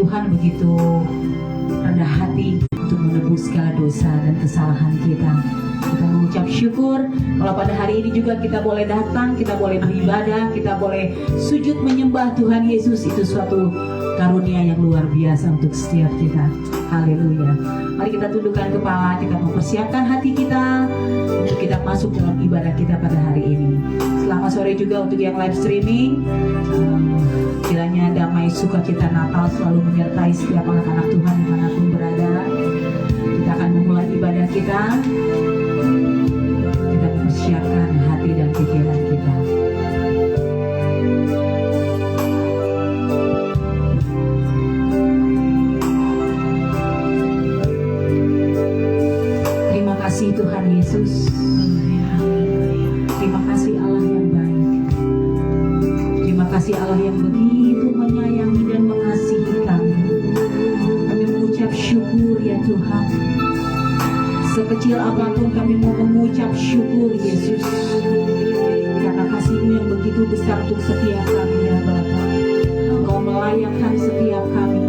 Tuhan begitu rendah hati untuk menebus segala dosa dan kesalahan kita. Kita mengucap syukur kalau pada hari ini juga kita boleh datang, kita boleh beribadah, kita boleh sujud menyembah Tuhan Yesus. Itu suatu karunia yang luar biasa untuk setiap kita. Haleluya. Mari kita tundukkan kepala, kita mempersiapkan hati kita untuk kita masuk dalam ibadah kita pada hari ini. Selamat sore juga untuk yang live streaming. Kiranya damai sukacita Natal selalu menyertai setiap anak-anak Tuhan dimanapun berada. Kita akan memulai ibadah kita. Kita mempersiapkan hati dan pikiran kita. Terima kasih Tuhan Yesus. Terima kasih Allah yang baik. Terima kasih Allah yang begitu menyayangi dan mengasihi kami. Kami mengucap syukur ya Tuhan. Sekecil apapun kami mau mengucap syukur Yesus. Karena kasih-Mu yang begitu besar untuk setiap kami ya Bapa. Engkau melayakkan setiap kami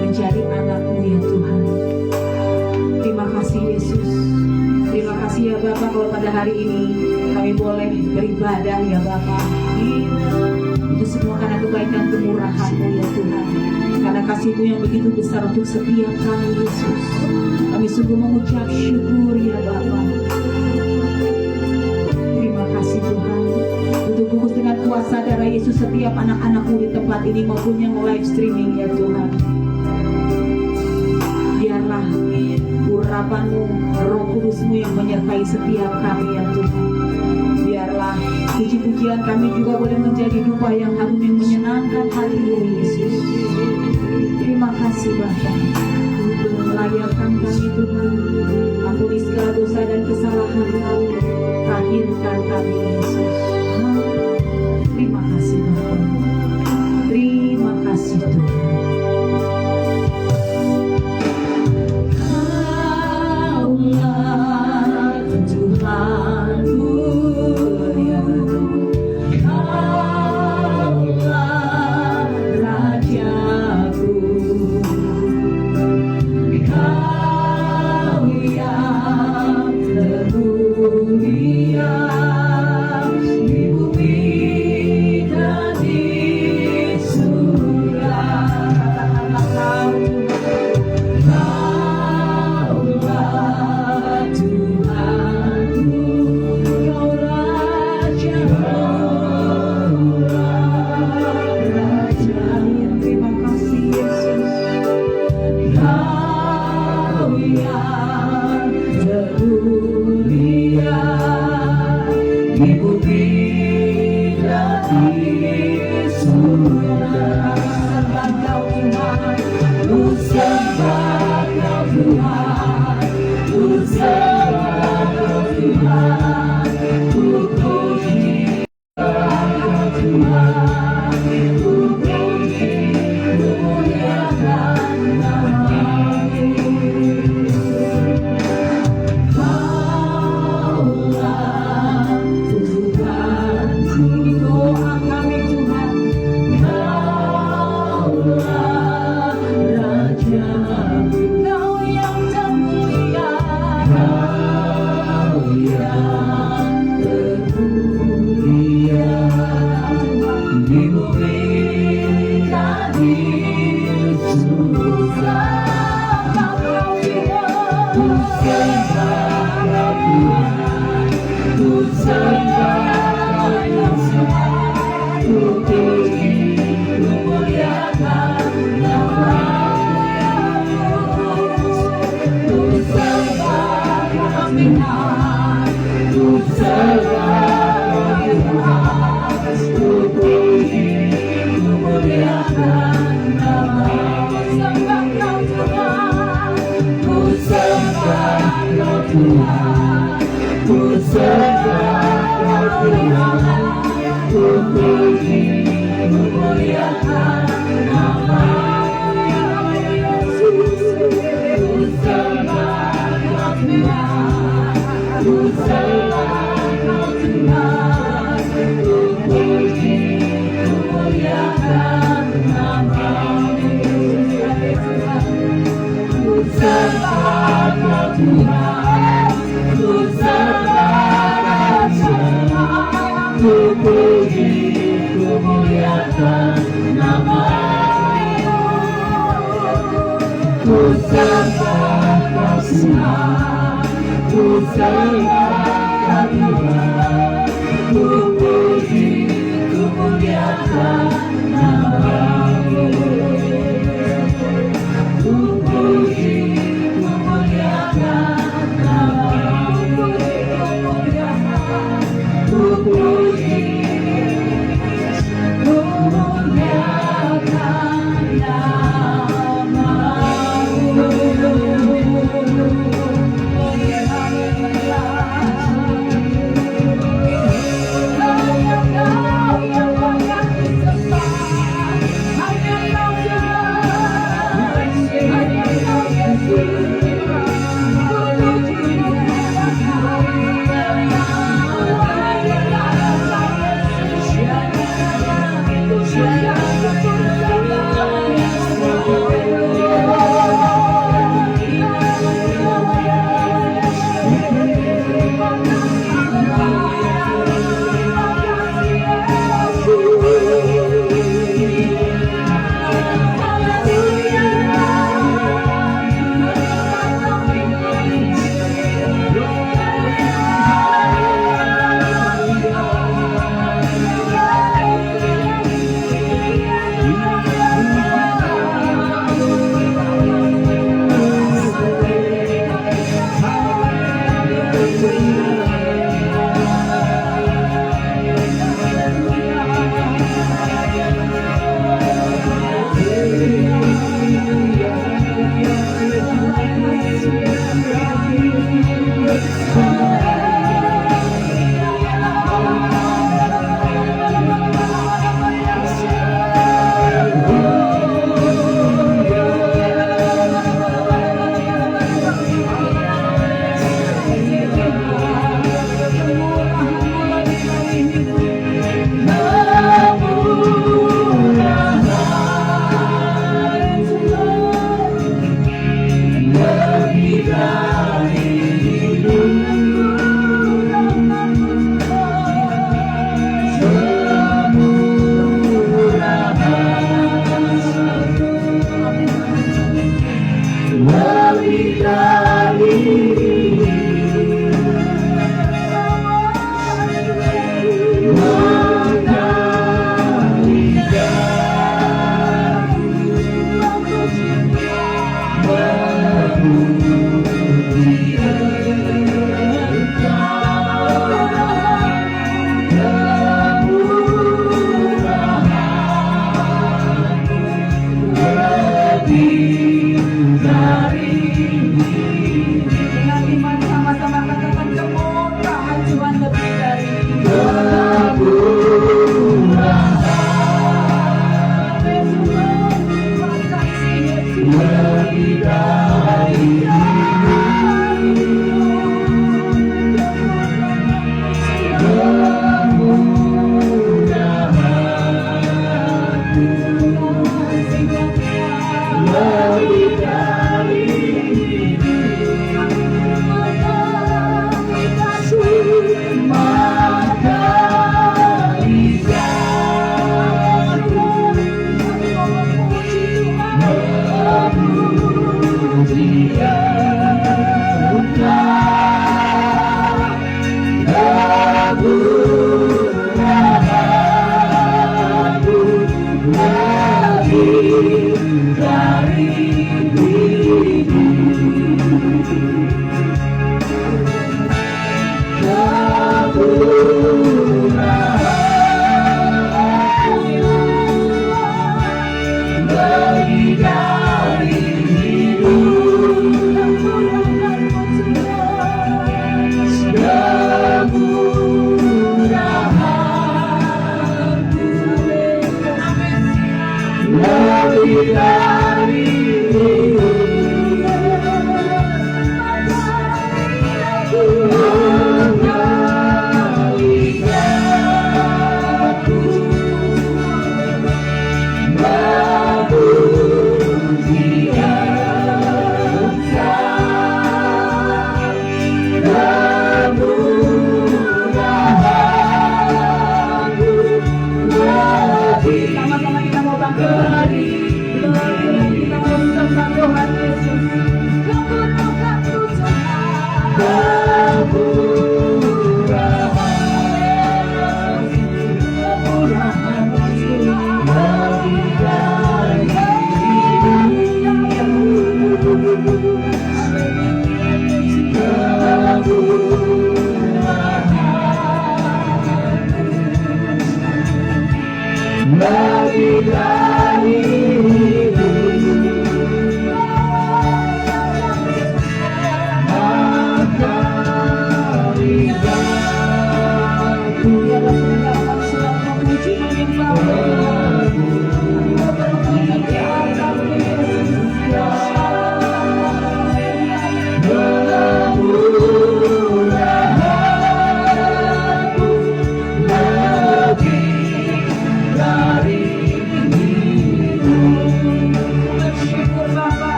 menjadi anak-Mu ya Tuhan. Terima kasih Yesus. Terima kasih ya Bapa kalau pada hari ini kami boleh beribadah ya Bapa. Itu semua karena kebaikan kemurahan-Mu ya Tuhan. Karena kasih-Mu yang begitu besar untuk setiap kami Yesus. Kami sungguh mengucap syukur ya Bapa. Terima kasih Tuhan. Untuk bungkus dengan kuasa darah Yesus setiap anak-anak-Mu di tempat ini maupun yang live streaming ya Tuhan. Biarlah urapan-Mu, Roh Kudus-Mu yang menyertai setiap kami ya Tuhan. Biarlah puji-pujian kami juga boleh menjadi dupa yang harum yang menyenangkan hati-Mu Yesus. Terima kasih Bapa. Melayakkan kami Tuhan. Ampuni segala dosa dan kesalahan kami. Lahirkan kami Yesus. Terima kasih Bapa. Terima kasih Tuhan. Kaulah Tuhanku, Kaulah Rajaku, Kau yang termulia di bumi dan di surga. Kaulah Tuhanku, Kau Raja, Raja. Terima kasih Yesus. Kau yang termulia di bumi dan di surga. Ku sembah Kau Tuhan, ku sembah Kau Tuhan, ku puji Kau Tuhan, ku puji, ku muliakan nama-Mu. Kaulah Tuhanku, doa kami Tuhan. Kaulah Raja, Kau yang termulia, Kau yang termulia di bumi dan di surga. Ku sembah Kau Tuhan, ku sembah Kau Tuhan, ku puji, ku muliakan nama-Mu. Ku sembah Kau Tuhan, ku sembah Kau Tuhan, ku puji, ku muliakan nama-Mu. Ku sembah Kau Tuhan, ku sembah Kau Tuhan, ku puji, ku muliakan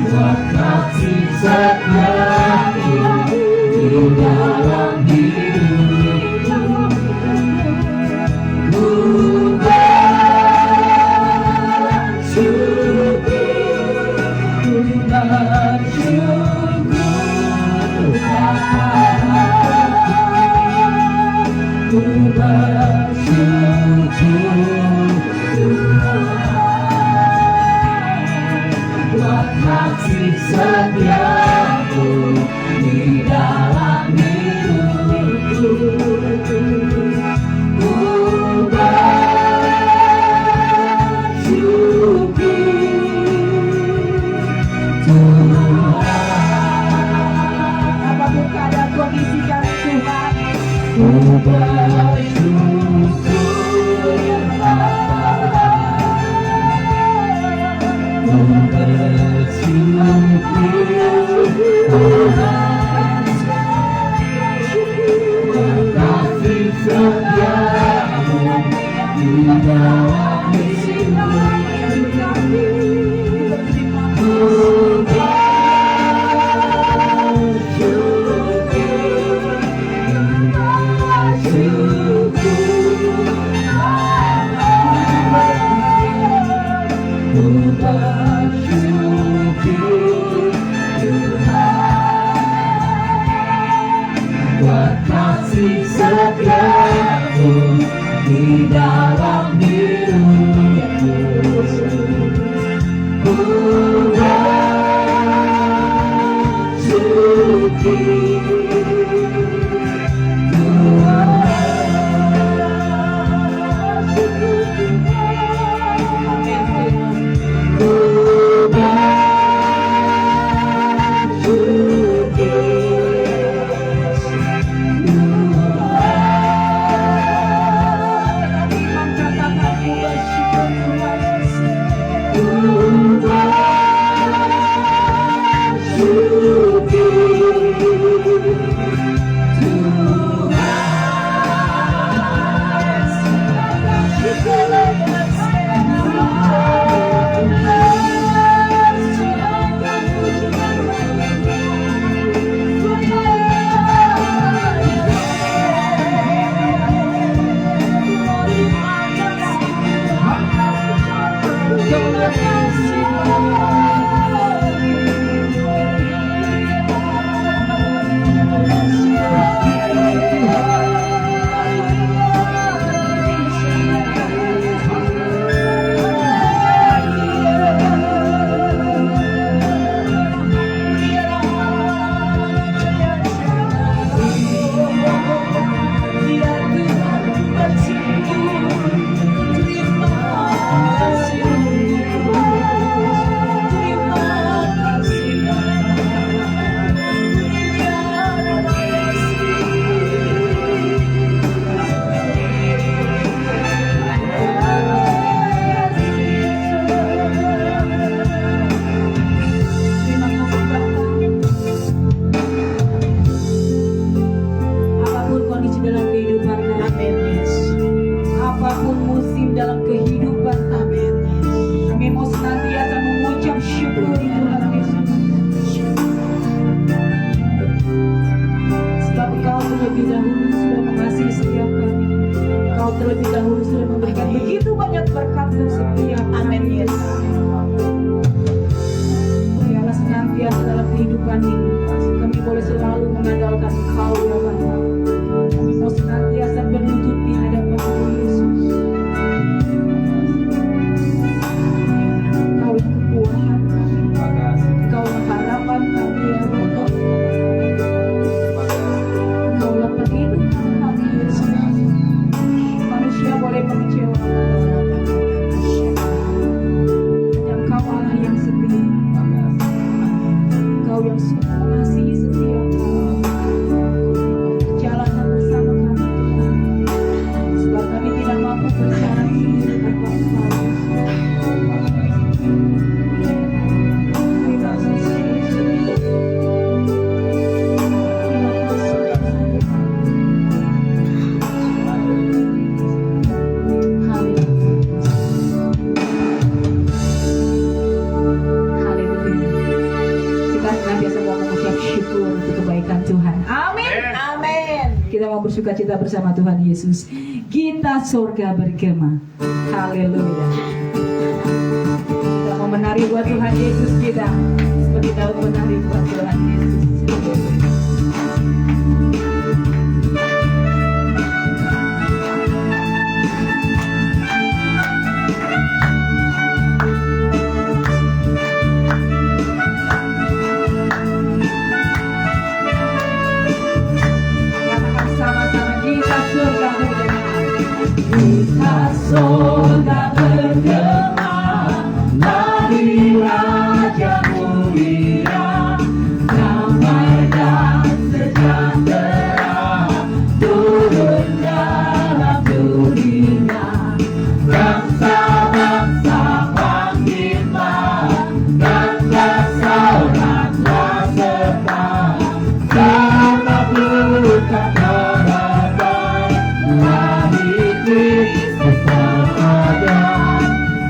buat kasih setiamu di dalam hidupku. Ku bersyukur, ku bersyukur, ku bersyukur buat kasih setiamu di dalam hidupku. Ku bersyukur Tuhan, apapun keadaan kondisi kami Tuhan, ku bersyukur kasih setiamu di dalam hidupku. Ku buat kasih setiamu di dalam hidupku. Ku terlebih dahulu sudah memberikan begitu banyak berkat dan setia. Amin Yesus. Biarlah senantiasa dalam kehidupan ini kami boleh selalu mengandalkan Engkau ya Bapa. Kami mau senantiasa berlutut di hadapan Yesus. Engkau yang kekuatan kami, Engkau yang harapan kami ya Bapa. Engkau yang penghidupan kami Yesus. Manusia boleh mengecewakan, dan Engkau Allah yang setia, Engkau yang sungguh surga bersama Tuhan Yesus. Kita surga bergema. Haleluya. Kita mau menari buat Tuhan Yesus kita. Seperti Daud menari buat Tuhan Yesus. Kita surga bergema, mari Raja mulia, damai dan sejahtera turun dalam dunia. Bangsa-bangsa panggillah, bangsa sauratlah serta, sama bukan harapan,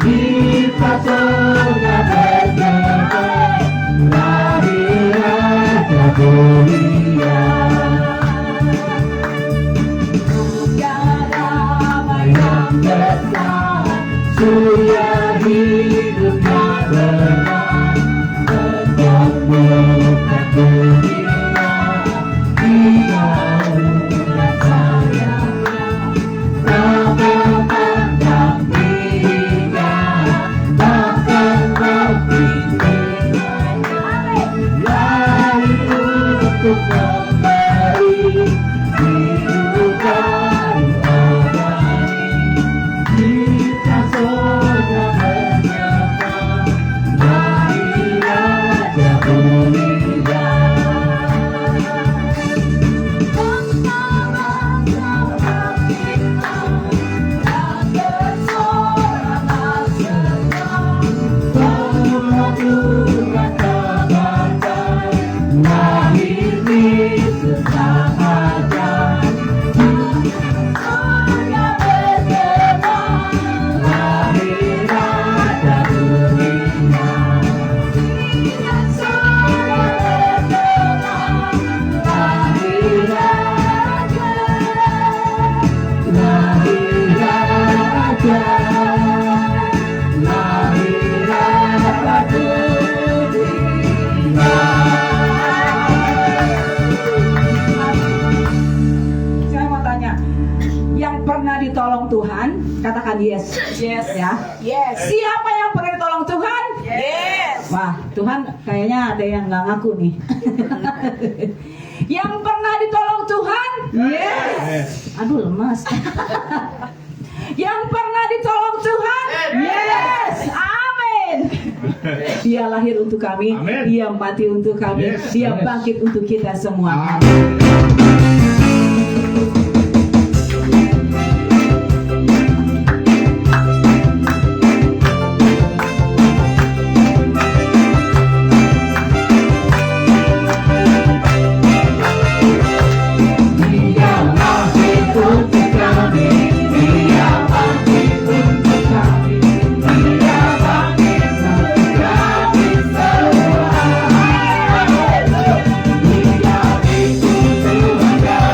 kita surga bergema, mari Raja mulia. Damai yang besar, surya hidupnya benar, menyembuhkan dunia, kita umat sayangnya. Ditolong Tuhan, katakan yes. Yes ya. Yes. Siapa yang pernah ditolong Tuhan? Yes. Wah, Tuhan kayaknya ada yang nggak ngaku nih. Yang pernah ditolong Tuhan? Yes. Aduh lemas. Yang pernah ditolong Tuhan? Yes. Amin. Dia lahir untuk kami, Amen. Dia mati untuk kami, yes. Dia bangkit untuk kita semua. Amen. Dia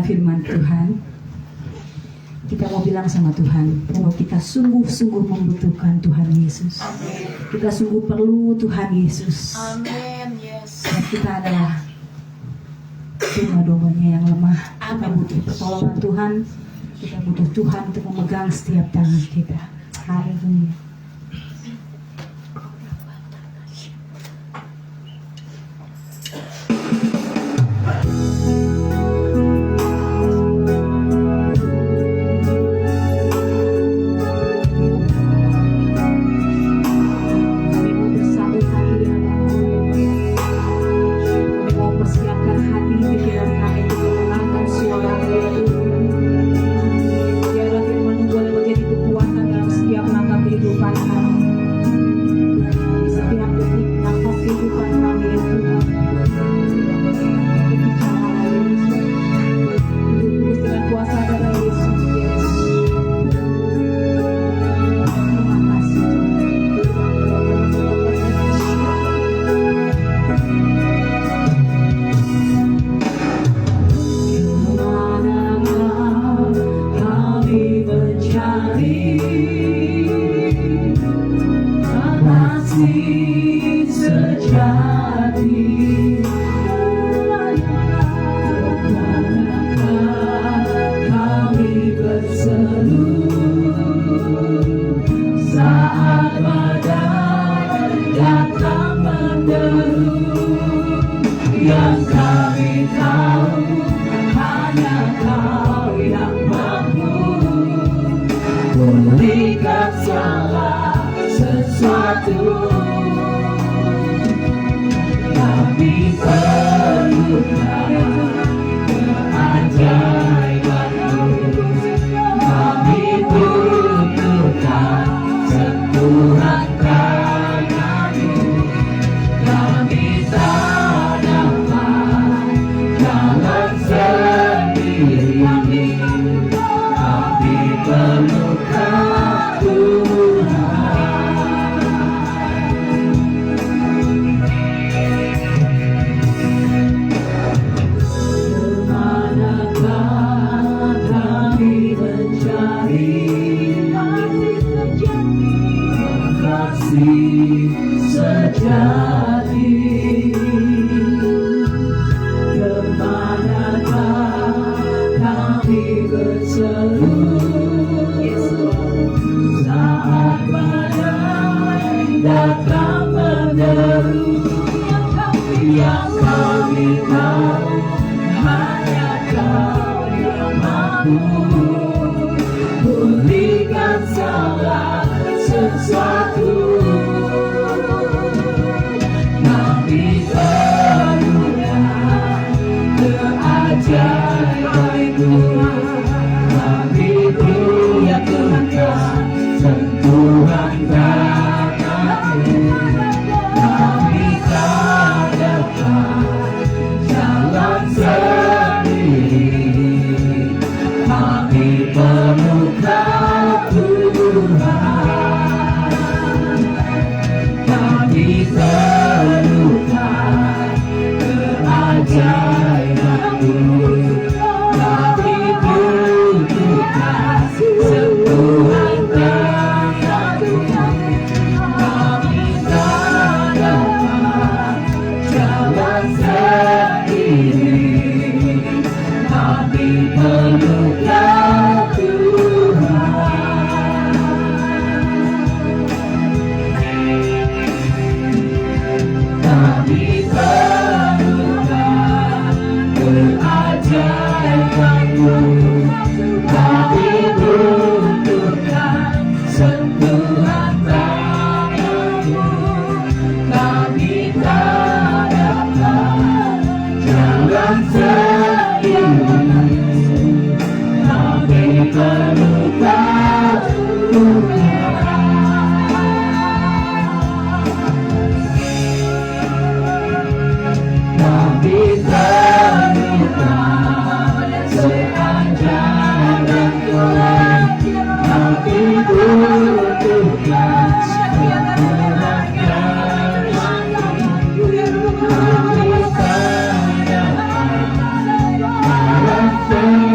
firman Tuhan, kita mau bilang sama Tuhan bahwa kita sungguh-sungguh membutuhkan Tuhan Yesus. Kita sungguh perlu Tuhan Yesus. Amin. Yes. Dan kita adalah domba-dombanya yang lemah. Kita butuh pertolongan Tuhan. Kita butuh Tuhan untuk memegang setiap tangan kita. Haleluya. Kami mau bersatu hati dengan kami mau persiapkan hati pikiran kami untuk mendengarkan suara-Mu. Biarlah firman-Mu boleh menjadi kekuatan dalam setiap langkah kehidupan kami. Di setiap detik nafas kehidupan kami ya Tuhan. Berbicara Yesus. Kudus dengan kuasa darah Yesus. Terima kasih Kemanakah kami mencari kasih sejati? Kemanakah kami berseru saat badai datang menderu? Yang kami tahu hanya Kau yang mampu pulihkan segala sesuatu. Kami perlu keajaiban-Mu. Kami butuhkan sentuhan tangan-Mu. Kami tak dapat jalan sendiri. Kami perlukan Tuhan. Kemanakah kami mencari kasih sejati? Kemanakah kami berseru saat badai datang menderu? Yang kami tahu hanya Kau yang mampu pulihkan segala sesuatu. Kami perlukan keajaiban-Mu. Kami butuhkan sentuhan tangan-Mu. Kami tak dapat jalan sendiri. Kami perlukan Tuhan. Kami perlukan keajaiban-Mu. Kami butuhkan sentuhan tangan-Mu. Kami tak dapat jalan sendiri. Kami perlukan Tuhan. Kami perlukan keajaiban-Mu. Kami butuhkan sentuhan tangan-Mu. Kami tak dapat jalan sendiri. Kami perlukan Tuhan. Kami perlukan seajaran Tuhan. Kami butuhkan sentuhan tangan-Mu. Kami tak dapat jalan sendiri.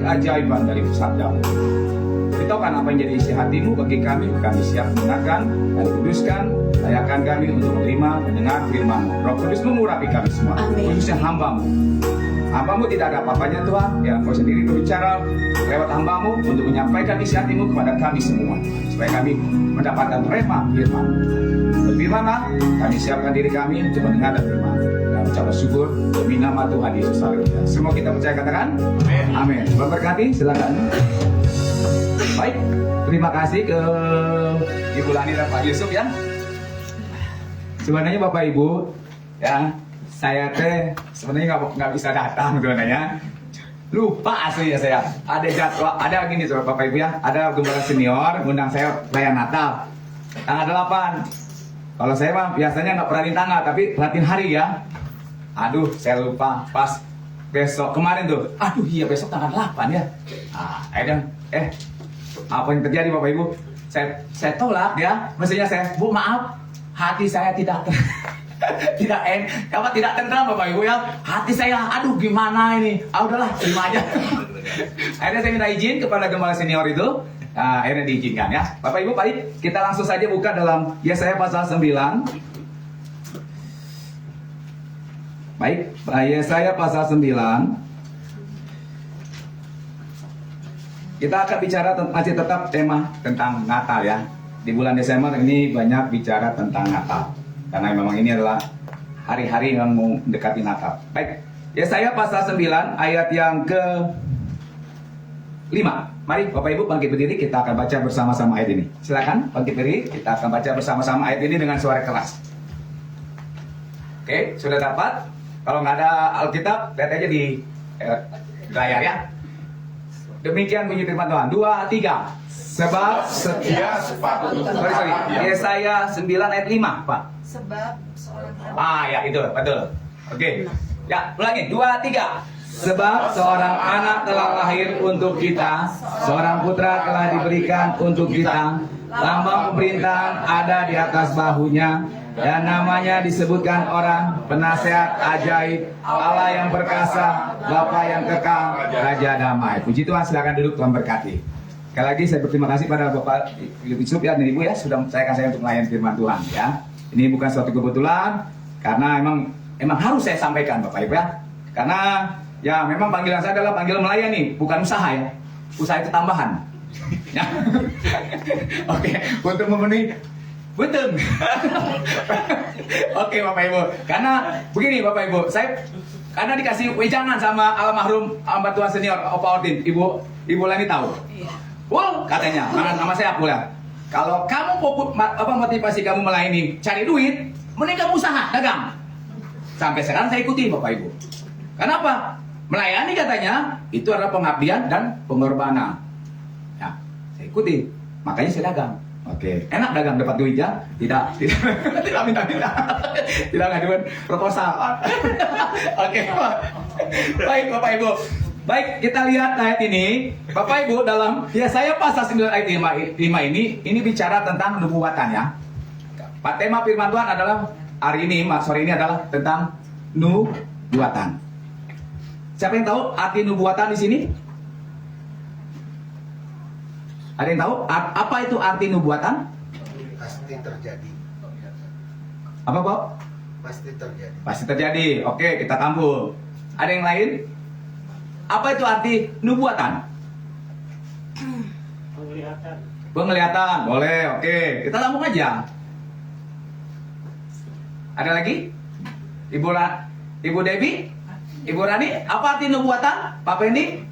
Keajaiban dari sabdamu. Beritahukan apa yang jadi isi hatimu bagi kami siap mendengarkan dan kuduskan, layakkan kami untuk menerima, mendengar firman-Mu. Roh Kudus mengurapi kami semua, khususnya hamba-Mu. Hamba-Mu tidak ada apa-apanya Tuhan, ya Engkau sendiri berbicara lewat hamba-Mu untuk menyampaikan isi hati-Mu kepada kami semua, supaya kami mendapatkan rema firman. Berfirmanlah, kami siapkan diri kami untuk mendengar dan firman. Ucap syukur demi nama Tuhan Yesus. Semua kita percaya katakan amin. Berkati, silakan. Baik, terima kasih ke Ibu Lani dan Pak Yusuf ya. Sebenarnya Bapak Ibu ya, saya sebenarnya nggak bisa datang sebenarnya. Lupa asli ya saya. Ada jadwal, ada gini soal Bapak Ibu ya. Ada gembala senior ngundang saya perayaan Natal tanggal 8. Kalau saya mah biasanya nggak pernah tanggal, tapi perhatiin hari ya. Aduh, saya lupa. Pas besok kemarin tuh. Aduh, iya besok tanggal 8 ya. Apa yang terjadi Bapak Ibu? Saya tolak ya. Mestinya saya, Bu maaf, hati saya tidak tidak tentram Bapak Ibu ya. Hati saya, aduh gimana ini? Udahlah, terima aja. Akhirnya saya minta izin kepada gembala senior itu. Nah, akhirnya diizinkan ya. Bapak Ibu, mari kita langsung saja buka dalam Yesaya pasal 9. Baik, Yesaya pasal 9. Kita akan bicara masih tetap tema tentang Natal ya. Di bulan Desember ini banyak bicara tentang Natal. Karena memang ini adalah hari-hari yang mau mendekati Natal. Baik, Yesaya pasal 9 ayat yang ke 5. Mari Bapak Ibu bangkit berdiri, kita akan baca bersama-sama ayat ini. Silakan bangkit berdiri, kita akan baca bersama-sama ayat ini dengan suara keras. Oke, sudah dapat? Kalau nggak ada Alkitab, lihat aja di layar ya. Demikian bunyi firman Tuhan. 2, 3. Sebab Dia sepatutnya sorry. Yesaya 9 ayat 5, Pak. Sebab seorang Ya itu, betul. Oke. Ya, ulangi. 2, 3. Sebab seorang anak telah lahir untuk kita, seorang putra telah diberikan untuk kita, lambang pemerintahan ada di atas bahunya, dan namanya disebutkan orang penasehat ajaib, Allah yang perkasa, Bapa yang kekal, Raja damai. Puji Tuhan, silakan duduk, Tuhan berkati. Sekali lagi saya berterima kasih pada Bapak Yusuf ya dan Ibu ya sudah mempercayakan saya untuk melayani firman Tuhan ya. Ini bukan suatu kebetulan karena emang harus saya sampaikan Bapak Ibu ya. Karena ya memang panggilan saya adalah panggilan melayani, bukan usaha ya. Usaha itu tambahan. Ya. Oke, untuk memenuhi betul. Oke Bapak Ibu. Karena begini Bapak Ibu, saya karena dikasih wejangan sama almarhum hamba Tuhan senior Opa Ordin, Ibu Lani tahu. Wow, katanya, nama saya Apula. Kalau kamu motivasi kamu melayani cari duit, mending kamu usaha, dagang. Sampai sekarang saya ikuti Bapak Ibu. Kenapa? Melayani katanya itu adalah pengabdian dan pengorbanan. Ya, saya ikuti. Makanya saya dagang. Oke, enak dagang dapat duit ya? Tidak minta. Tidak ngajuin proposal. Oke, baik Bapak Ibu. Baik, kita lihat ayat ini. Bapak Ibu, dalam Yesaya pasal 9 ayat 5 ini bicara tentang nubuatan ya. Pak tema firman Tuhan adalah hari ini, sore ini adalah tentang nubuatan. Siapa yang tahu arti nubuatan di sini? Ada yang tahu apa itu arti nubuatan? Pasti terjadi. Apa, Bob? Pasti terjadi. Pasti terjadi. Oke, kita tampul. Ada yang lain? Apa itu arti nubuatan? Penglihatan. Boleh, oke. Kita tampung aja. Ada lagi? Ibu Debbie? Ibu Rani? Apa arti nubuatan? Pak Pendi?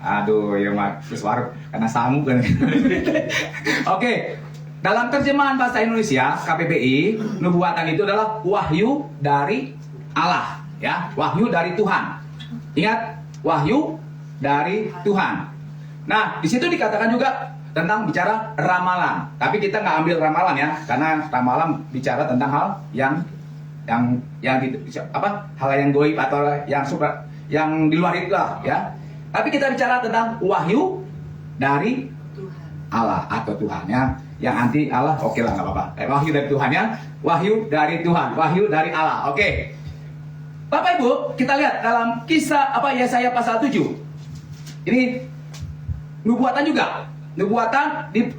Aduh, ya mak, terus baru karena samu kan. Oke, dalam terjemahan bahasa Indonesia KBBI, nubuatan itu adalah wahyu dari Allah, ya, wahyu dari Tuhan. Ingat, wahyu dari Tuhan. Nah, di situ dikatakan juga tentang bicara ramalan. Tapi kita nggak ambil ramalan ya, karena ramalan bicara tentang hal yang hal yang goib atau yang di luar itu lah, ya. Tapi kita bicara tentang wahyu dari Allah atau Tuhan ya. Yang anti Allah, oke lah nggak apa-apa. Wahyu dari Tuhan ya, wahyu dari Tuhan, wahyu dari Allah. Oke. Bapak Ibu, kita lihat dalam kisah Yesaya pasal 7. Ini nubuatan juga. Nubuatan di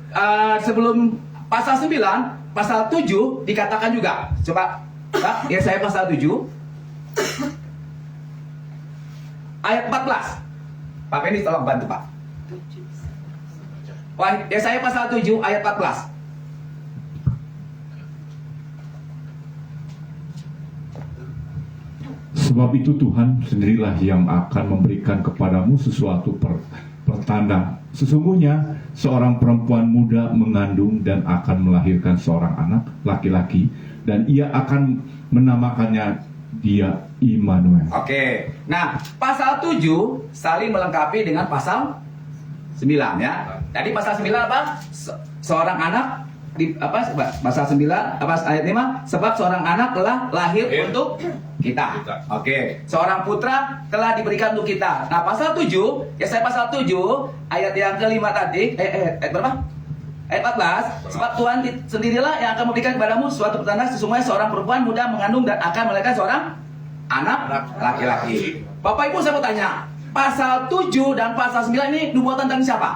sebelum pasal 9, pasal 7 dikatakan juga. Coba Yesaya pasal 7 ayat 14. Pak Penis tolong bantu Pak. Yesaya pasal 7 ayat 14. Sebab itu Tuhan sendirilah yang akan memberikan kepadamu sesuatu pertanda. Sesungguhnya seorang perempuan muda mengandung dan akan melahirkan seorang anak laki-laki, dan ia akan menamakannya dia Immanuel. Oke. Nah, pasal 7 saling melengkapi dengan pasal 9 ya. Tadi pasal 9 apa? Seorang anak di pasal 9 ayat 5, sebab seorang anak telah lahir untuk kita. Oke. Seorang putra telah diberikan untuk kita. Nah, pasal 7, Yesaya pasal 7 ayat yang kelima tadi, ayat berapa? Ayat 14, sebab Tuhan sendirilah yang akan memberikan kepadamu suatu pertanda, sesungguhnya seorang perempuan muda mengandung dan akan melahirkan seorang anak laki-laki. Bapak Ibu, saya mau tanya, pasal 7 dan pasal 9 ini nubuatan tentang siapa?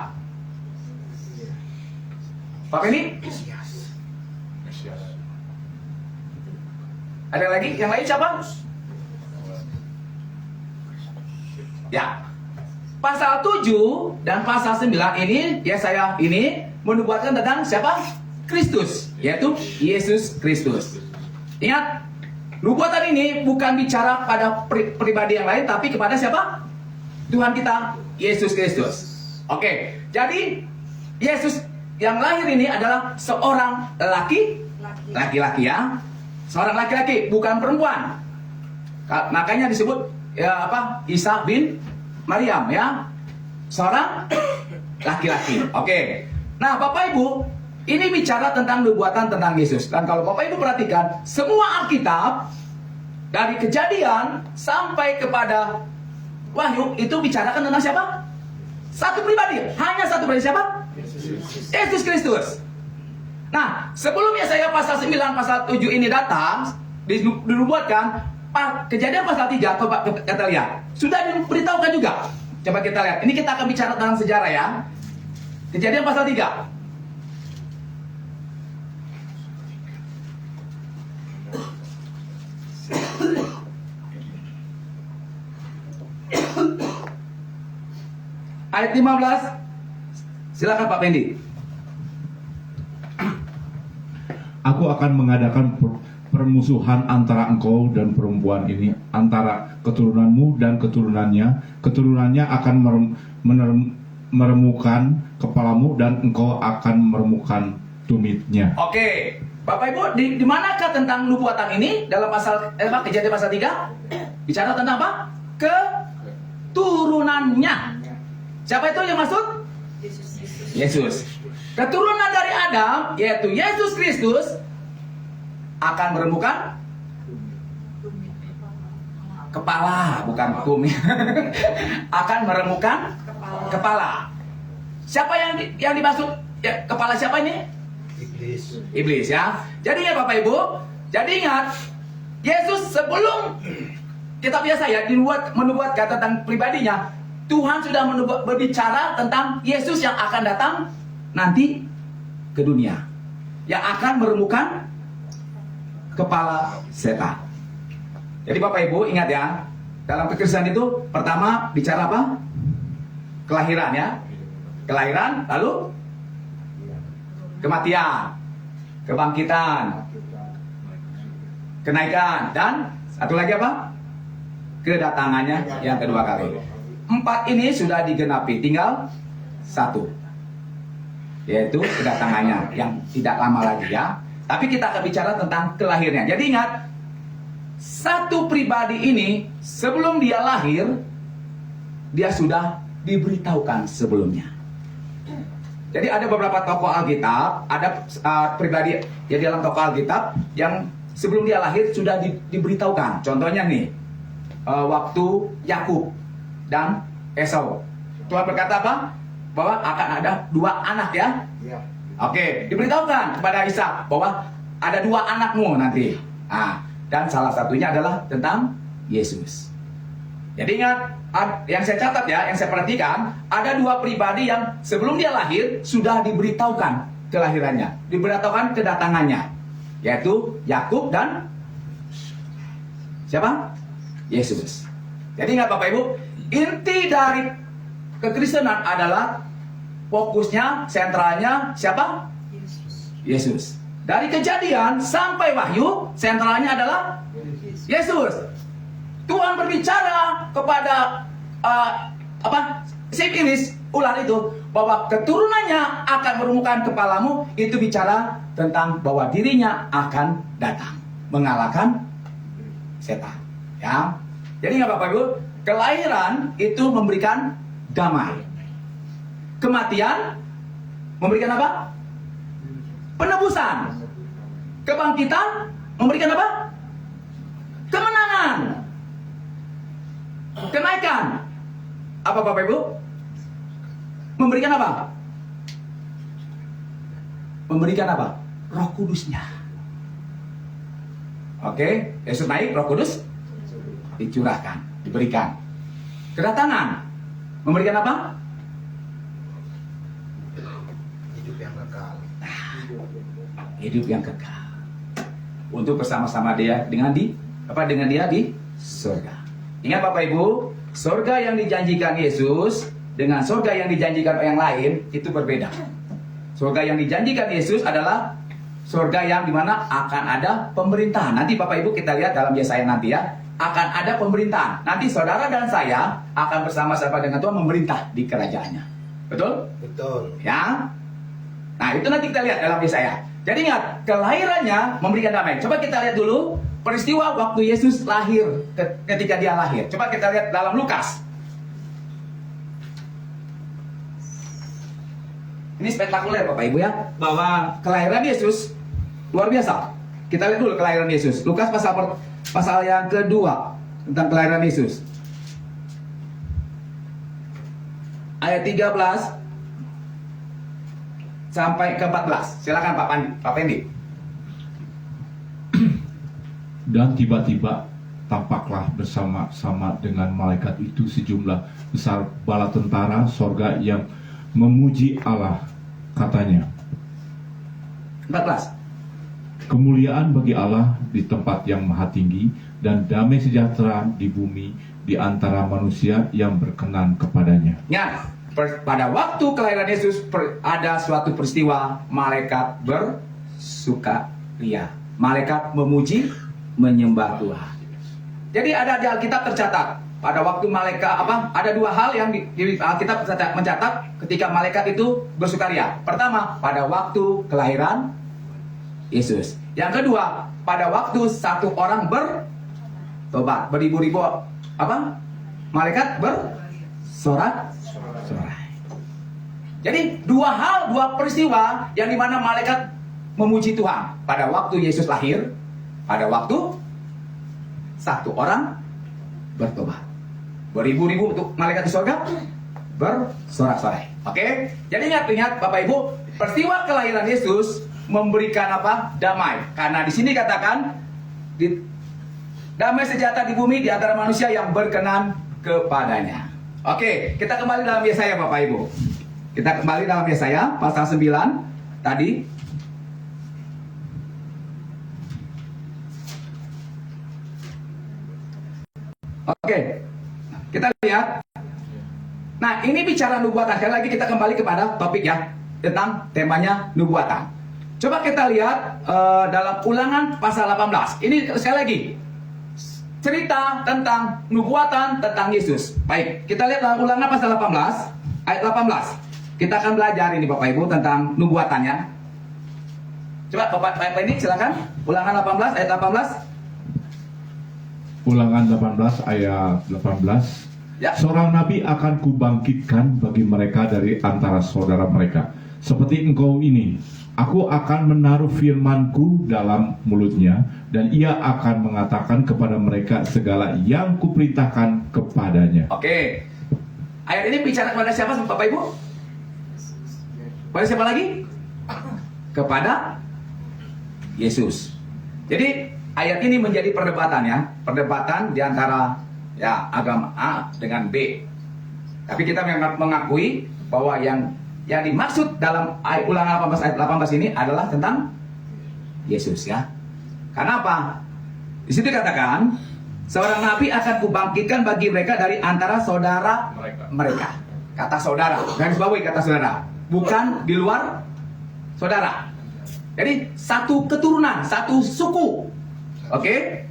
Pak Penny? Ada lagi? Yang lain siapa? Ya. Pasal 7 dan pasal 9 ini, ya saya ini menubuatkan tentang siapa? Kristus, yaitu Yesus Kristus. Ingat, nubuatan ini bukan bicara pada pribadi yang lain, tapi kepada siapa? Tuhan kita, Yesus Kristus. Oke, jadi Yesus yang lahir ini adalah seorang laki-laki ya. Seorang laki-laki, bukan perempuan. Makanya disebut ya apa? Isa bin Maryam ya. Seorang laki-laki. Oke. Nah, Bapak Ibu, ini bicara tentang nubuatan tentang Yesus. Dan kalau Bapak Ibu perhatikan, semua Alkitab dari Kejadian sampai kepada Wahyu itu bicarakan tentang siapa? Satu pribadi. Hanya satu pribadi siapa? Yesus Kristus. Nah, sebelumnya saya pasal 9, pasal 7 ini datang, dinubuatkan, Kejadian pasal 3, coba kita lihat. Sudah diberitahukan juga. Coba kita lihat. Ini kita akan bicara tentang sejarah ya. Kejadian pasal 3. Ayat 15. Silakan Pak Pendi. Aku akan mengadakan permusuhan antara engkau dan perempuan ini, antara keturunanmu dan keturunannya. Keturunannya akan meremukkan kepalamu dan engkau akan meremukkan tumitnya. Oke, Bapak Ibu, di manakah tentang nubuatan ini dalam pasal Kejadian pasal 3? Bicara tentang apa? Keturunannya. Siapa itu yang maksud? Yesus. Keturunan dari Adam, yaitu Yesus Kristus, akan meremukkan kepala, bukan tumit. Akan meremukkan kepala. Siapa yang dimaksud? Ya, kepala siapa ini? Iblis ya. Jadi ya Bapak Ibu, jadi ingat, Yesus sebelum kita biasa ya menubuatkan tentang pribadinya, Tuhan sudah berbicara tentang Yesus yang akan datang nanti ke dunia, yang akan meremukkan kepala setan. Jadi Bapak Ibu ingat ya, dalam kekristenan itu pertama bicara apa? Kelahiran ya. Kelahiran, lalu kematian, kebangkitan, kenaikan, dan satu lagi apa? Kedatangannya yang kedua kali. 4 ini sudah digenapi, tinggal 1, yaitu kedatangannya yang tidak lama lagi ya. Tapi kita akan bicara tentang kelahirnya. Jadi ingat, satu pribadi ini sebelum dia lahir, dia sudah diberitahukan sebelumnya. Jadi ada beberapa tokoh Alkitab, ada pribadi ya di dalam tokoh Alkitab yang sebelum dia lahir sudah diberitahukan. Contohnya nih, waktu Yakub dan Esau. Tuhan berkata apa? Bahwa akan ada 2 anak ya. Oke, diberitahukan kepada Ishak bahwa ada 2 anakmu nanti. Nah, dan salah satunya adalah tentang Yesus. Jadi ingat, yang saya catat ya, yang saya perhatikan, ada 2 pribadi yang sebelum dia lahir sudah diberitahukan kelahirannya, diberitahukan kedatangannya, yaitu Yakub dan siapa? Yesus. Jadi ingat Bapak Ibu, inti dari kekristenan adalah fokusnya, sentralnya siapa? Yesus. Dari Kejadian sampai Wahyu, sentralnya adalah Yesus. Tuhan berbicara kepada si iblis, ular itu, bahwa keturunannya akan meremukkan kepalamu. Itu bicara tentang bahwa dirinya akan datang mengalahkan setan. Ya. Jadi nggak Bapak Ibu, kelahiran itu memberikan damai. Kematian memberikan apa? Penebusan. Kebangkitan memberikan apa? Kemenangan. Kenaikan. Apa Bapak Ibu? Memberikan apa? Memberikan apa? Roh Kudusnya. Oke, Yesus naik, Roh Kudus dicurahkan, diberikan. Kedatangan. Memberikan apa? Hidup yang kekal. Hidup yang kekal. Untuk bersama-sama dia dengan dia di surga. Ingat Bapak Ibu, surga yang dijanjikan Yesus dengan surga yang dijanjikan yang lain itu berbeda. Surga yang dijanjikan Yesus adalah surga yang dimana akan ada pemerintahan. Nanti Bapak Ibu kita lihat dalam Yesaya nanti ya, akan ada pemerintahan. Nanti saudara dan saya akan bersama-sama dengan Tuhan memerintah di kerajaannya. Betul? Betul. Ya. Nah, itu nanti kita lihat dalam Yesaya. Jadi ingat, kelahirannya memberikan damai. Coba kita lihat dulu peristiwa waktu Yesus lahir, ketika dia lahir. Coba kita lihat dalam Lukas. Ini spektakuler Bapak Ibu ya, bahwa kelahiran Yesus luar biasa. Kita lihat dulu kelahiran Yesus. Lukas pasal yang kedua tentang kelahiran Yesus. Ayat 13 sampai ke 14. Silakan Pak Pendi. Dan tiba-tiba tampaklah bersama-sama dengan malaikat itu sejumlah besar bala tentara sorga yang memuji Allah, katanya. 14. Kemuliaan bagi Allah di tempat yang maha tinggi dan damai sejahtera di bumi di antara manusia yang berkenan kepadanya. Ya, pada waktu kelahiran Yesus ada suatu peristiwa malaikat bersukaria. Malaikat memuji, menyembah Tuhan. Jadi ada di Alkitab tercatat pada waktu malaikat ada dua hal yang di Alkitab mencatat ketika malaikat itu bersukaria. Pertama, pada waktu kelahiran Yesus. Yang kedua, pada waktu satu orang bertobat, beribu-ribu malaikat bersorak. Jadi dua peristiwa yang dimana malaikat memuji Tuhan pada waktu Yesus lahir, pada waktu satu orang bertobat, beribu-ribu untuk malaikat di surga bersorak-sorai. Oke, jadi ingat Bapak Ibu, peristiwa kelahiran Yesus memberikan apa? Damai. Karena di sini katakan damai sejahtera di bumi di antara manusia yang berkenan kepadanya. Oke, kita kembali dalam Yesaya Bapak Ibu. Kita kembali dalam Yesaya pasal 9 tadi. Oke, kita lihat. Nah, ini bicara nubuatan. Sekali lagi kita kembali kepada topik ya, tentang temanya nubuatan. Coba kita lihat dalam Ulangan pasal 18. Ini sekali lagi cerita tentang nubuatan tentang Yesus. Baik, kita lihat dalam Ulangan pasal 18 ayat 18. Kita akan belajar ini Bapak Ibu tentang nubuatannya. Coba Bapak ini silakan. Ulangan 18 ayat 18. Ulangan 18 ayat 18. Ya. Seorang nabi akan kubangkitkan bagi mereka dari antara saudara mereka, seperti engkau ini. Aku akan menaruh firmanku dalam mulutnya, dan ia akan mengatakan kepada mereka segala yang kuperintahkan kepadanya. Oke. Ayat ini bicara kepada siapa Bapak Ibu? Pada siapa lagi? Kepada Yesus. Jadi ayat ini menjadi perdebatan ya, perdebatan di antara ya agama A dengan B. Tapi kita mengakui bahwa yang dimaksud dalam Ulangan 18 ayat 18 ini adalah tentang Yesus ya. Karena apa? Di situ dikatakan seorang nabi akan kubangkitkan bagi mereka dari antara saudara mereka. Kata saudara, garis bawahi kata saudara, bukan di luar saudara. Jadi satu keturunan, satu suku. Oke?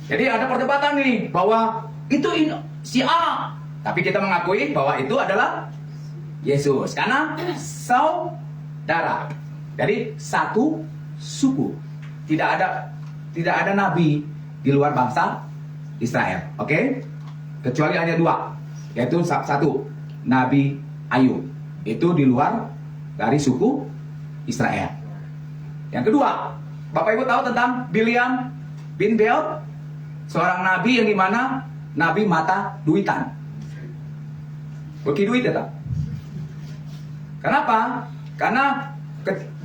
Jadi ada perdebatan nih bahwa itu si A, tapi kita mengakui bahwa itu adalah Yesus karena saudara. Jadi satu suku. Tidak ada nabi di luar bangsa Israel. Oke? Kecuali hanya dua, yaitu satu Nabi Ayub. Itu di luar dari suku Israel. Yang kedua, Bapak Ibu tahu tentang Bileam bin Beor, seorang nabi yang dimana nabi mata duitan, bagi duit ya. Kenapa? Karena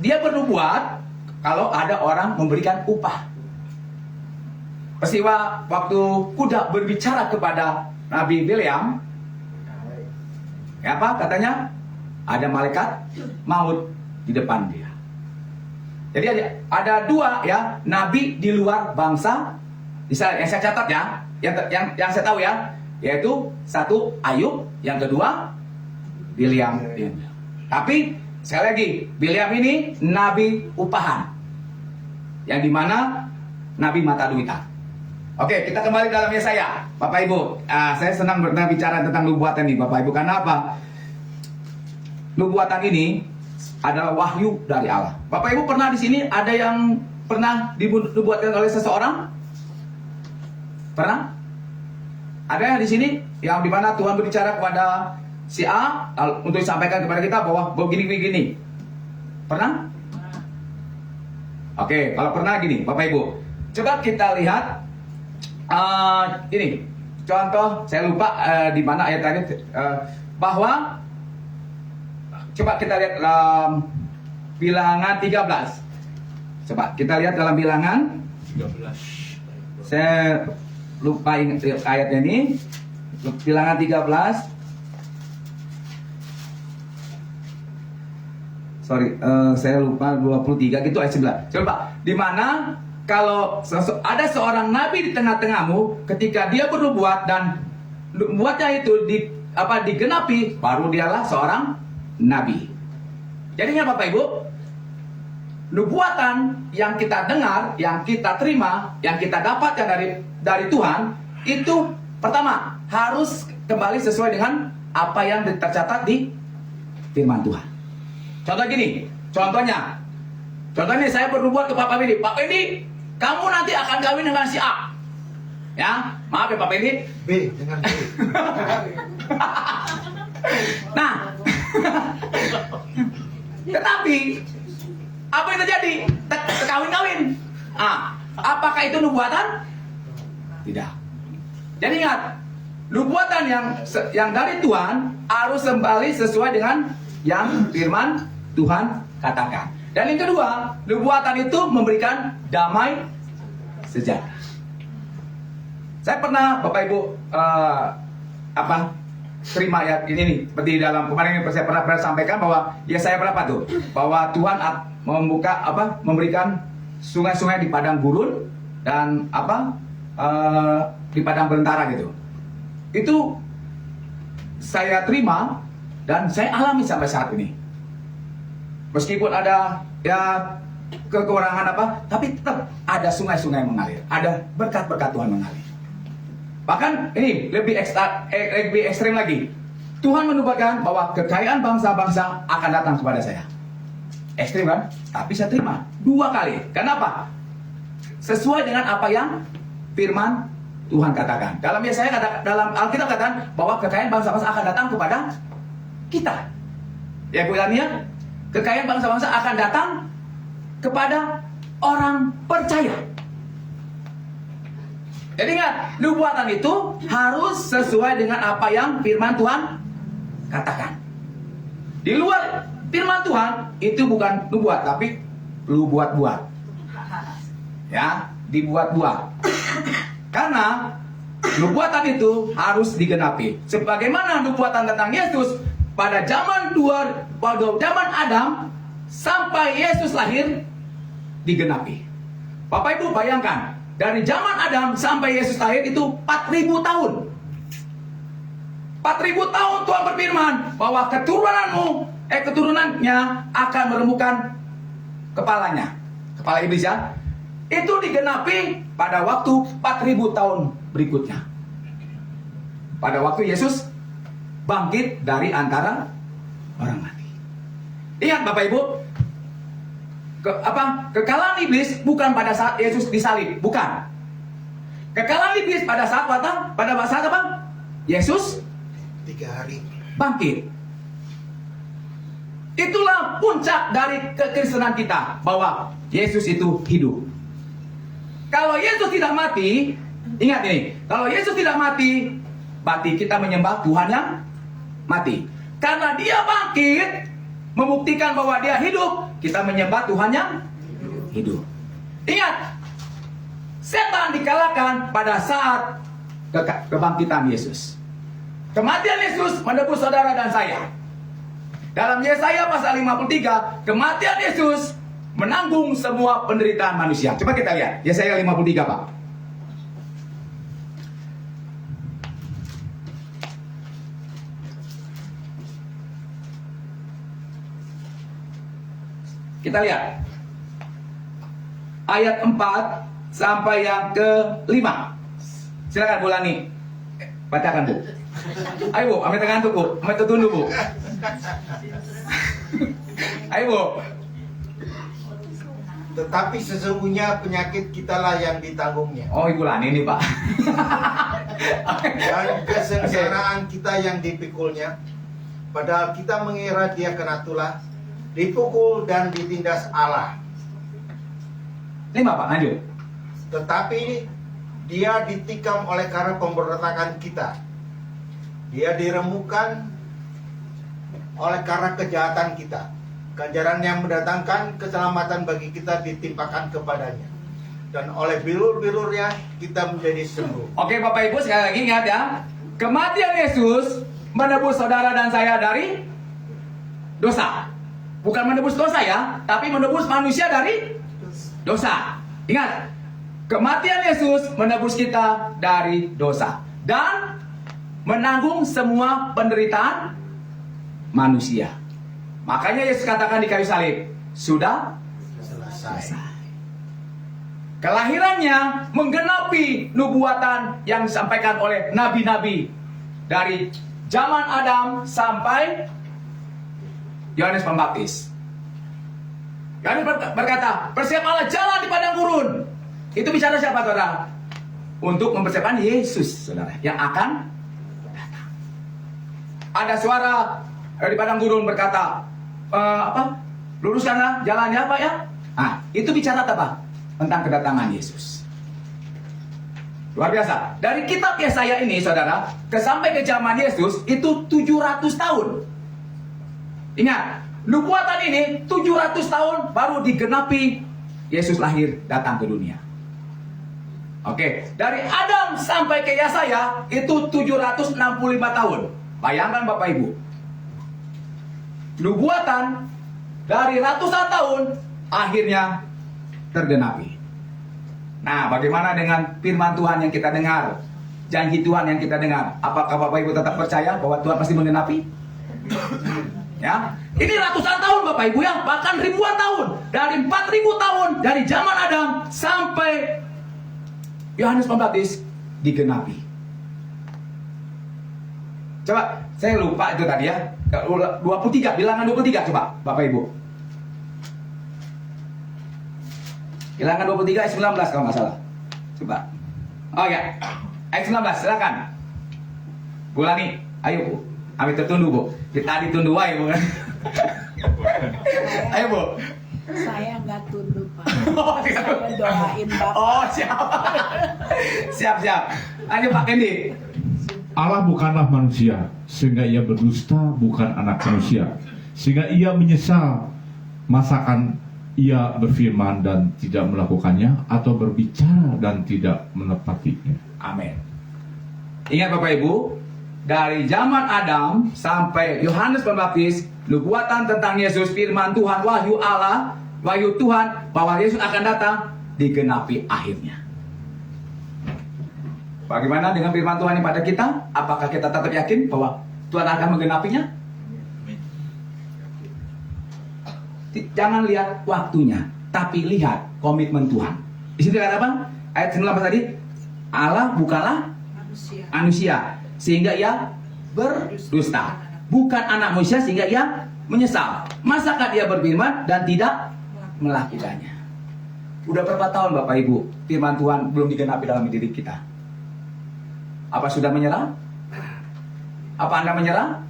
dia bernubuat kalau ada orang memberikan upah. Peristiwa waktu kuda berbicara kepada Nabi Bileam, Ya apa katanya? Ada malaikat maut di depan dia. Jadi ada dua ya nabi di luar bangsa Israel. Yang saya catat ya, yang saya tahu ya, yaitu satu Ayub, yang kedua Bileam. Tapi sekali lagi, Bileam ini nabi upahan, yang dimana nabi mata duitan. Oke, kita kembali dalam Yesaya, Bapak Ibu. Saya senang bicara tentang nubuatan ini, Bapak Ibu. Karena apa? Nubuatan ini adalah wahyu dari Allah. Bapak Ibu pernah di sini ada yang pernah dinubuatkan oleh seseorang? Pernah? Ada yang di sini yang dimana Tuhan berbicara kepada si A untuk disampaikan kepada kita bahwa begini. Pernah? Oke, kalau pernah gini, Bapak Ibu. Coba kita lihat ini contoh. Saya lupa di mana ayat tadi bahwa coba kita lihat dalam Bilangan 13. Coba kita lihat dalam Bilangan 13. Saya lupa ingat ayatnya ini. Bilangan 13. Sorry, saya lupa 23 gitu ayat 11. Coba, di mana kalau ada seorang nabi di tengah-tengahmu, ketika dia bernubuat dan nubuatnya itu digenapi, baru dialah seorang nabi. Jadinya Bapak Ibu, nubuatan yang kita dengar, yang kita terima, yang kita dapatkan dari Tuhan, itu pertama harus kembali sesuai dengan apa yang tercatat di firman Tuhan. Contoh gini, contohnya saya bernubuat ke Pak Pendi, Pak Pendi, kamu nanti akan kawin dengan si A. Ya, maaf ya Pak Pendi. B dengan B. Nah, tetapi apa yang terjadi? Kawin-kawin. Apakah itu nubuatan? Tidak. Jadi ingat, nubuatan yang dari Tuhan harus kembali sesuai dengan yang firman Tuhan katakan. Dan yang kedua, nubuatan itu memberikan damai sejahtera. Saya pernah Bapak Ibu terima ayat ini nih, seperti dalam kemarin saya pernah sampaikan bahwa ya saya berapa tuh, bahwa Tuhan memberikan sungai-sungai di padang gurun dan di padang belantara gitu. Itu saya terima dan saya alami sampai saat ini. Meskipun ada ya kekurangan tapi tetap ada sungai-sungai mengalir, ada berkat-berkat Tuhan mengalir. Bahkan ini lebih ekstrim lagi. Tuhan menubuatkan bahwa kekayaan bangsa-bangsa akan datang kepada saya. Ekstrim kan? Tapi saya terima 2 kali. Kenapa? Sesuai dengan apa yang firman Tuhan katakan. Dalam Alkitab katakan bahwa kekayaan bangsa-bangsa akan datang kepada kita. Ya Bu Ilania, kekayaan bangsa-bangsa akan datang kepada orang percaya. Jadi ingat, nubuatan itu harus sesuai dengan apa yang firman Tuhan katakan. Di luar firman Tuhan itu bukan nubuat, tapi lu buat-buat. Ya, dibuat-buat. Karena nubuatan itu harus digenapi. Sebagaimana nubuatan tentang Yesus pada zaman Adam sampai Yesus lahir digenapi. Bapak Ibu bayangkan, dari zaman Adam sampai Yesus lahir itu 4.000 tahun. 4.000 tahun Tuhan berfirman bahwa keturunannya akan meremukkan kepalanya, kepala iblis ya. Itu digenapi pada waktu 4.000 tahun berikutnya. Pada waktu Yesus bangkit dari antara orang mati. Ingat Bapak Ibu, kekalahan iblis bukan pada saat Yesus disalib, bukan. Kekalahan iblis pada saat Yesus 3 hari bangkit. Itulah puncak dari kekristenan kita, bahwa Yesus itu hidup. Kalau Yesus tidak mati, ingat ini, kalau Yesus tidak mati, berarti kita menyembah Tuhan yang mati. Karena dia bangkit, membuktikan bahwa dia hidup, kita menyembah Tuhan yang hidup. Ingat, setan dikalahkan pada saat kebangkitan Yesus. Kematian Yesus menebus saudara dan saya. Dalam Yesaya pasal 53, kematian Yesus menanggung semua penderitaan manusia. Coba kita lihat Yesaya 53, Pak. Kita lihat ayat 4 sampai yang ke-5. Silakan Bu Lani, bacakan Bu. Ayo Bu, ambil tangan tuh Bu, ambil tutun Bu. Ayo Bu. Tetapi sesungguhnya penyakit kitalah yang ditanggungnya, Oh Ibu Lani ini Pak. dan kesengsaraan kita yang dipikulnya. Padahal kita mengira dia kena tulah, dipukul dan ditindas Allah. 5 Pak, lanjut. Tetapi dia ditikam oleh karena pemberontakan kita. Dia diremukkan oleh karena kejahatan kita. Ganjaran yang mendatangkan keselamatan bagi kita ditimpakan kepadanya. Dan oleh bilur-bilurnya kita menjadi sembuh. Oke Bapak Ibu, sekali lagi ingat ya. Kematian Yesus menebus saudara dan saya dari dosa. Bukan menebus dosa ya, tapi menebus manusia dari dosa. Ingat, kematian Yesus menebus kita dari dosa dan menanggung semua penderitaan manusia. Makanya Yesus katakan di kayu salib, sudah Selesai. Kelahirannya menggenapi nubuatan yang disampaikan oleh nabi-nabi dari zaman Adam sampai Yohanes Pembaptis. Yohanes berkata, persiapkanlah jalan di padang gurun. Itu bicara siapa, saudara? Untuk mempersiapkan Yesus, saudara, yang akan datang. Ada suara dari padang gurun berkata, luruskanlah jalannya apa ya? Nah, itu bicara apa? Tentang kedatangan Yesus. Luar biasa. Dari kitab Yesaya ini, saudara, sampai ke zaman Yesus itu 700 tahun. Ingat, nubuatan ini 700 tahun baru digenapi Yesus lahir datang ke dunia. Oke, dari Adam sampai ke Yesaya itu 765 tahun. Bayangkan Bapak Ibu. Nubuatan dari ratusan tahun akhirnya tergenapi. Nah, bagaimana dengan firman Tuhan yang kita dengar? Janji Tuhan yang kita dengar. Apakah Bapak Ibu tetap percaya bahwa Tuhan pasti menggenapi? Ya, ini ratusan tahun Bapak Ibu ya, bahkan ribuan tahun. Dari 4000 tahun dari zaman Adam sampai Yohanes Pembaptis digenapi. Coba, saya lupa itu tadi ya. 23, bilangan 23 coba Bapak Ibu. Bilangan 23 ayat 19 kalau nggak salah. Coba. Oh ya, ayat 19 silakan. Bu Lani, ayo Bu. Kami tertunduk Bu. Kita ditunduk aja Bu. Ayo Bu. Saya nggak tunduk Pak. Oh, Saya doain Bapak. Oh, siap. Siap. Ayo Pak Kendi. Allah bukanlah manusia, sehingga ia berdusta, bukan anak manusia, sehingga ia menyesal. Masakan ia berfirman dan tidak melakukannya, atau berbicara dan tidak menepatinya. Amin. Ingat Bapak Ibu, dari zaman Adam sampai Yohanes Pembaptis, nubuatan tentang Yesus, firman Tuhan, wahyu Allah, wahyu Tuhan bahwa Yesus akan datang digenapi akhirnya. Bagaimana dengan firman Tuhan ini pada kita? Apakah kita tetap yakin bahwa Tuhan akan menggenapinya? Jangan lihat waktunya, tapi lihat komitmen Tuhan. Di situ kata apa? Ayat 19 tadi, Allah bukanlah manusia sehingga ia berdusta, bukan anak manusia sehingga ia menyesal. Masakah dia berfirman dan tidak melakukannya? Udah berapa tahun Bapak Ibu firman Tuhan belum digenapi dalam diri kita? Apa sudah menyerah? Apa Anda menyerah?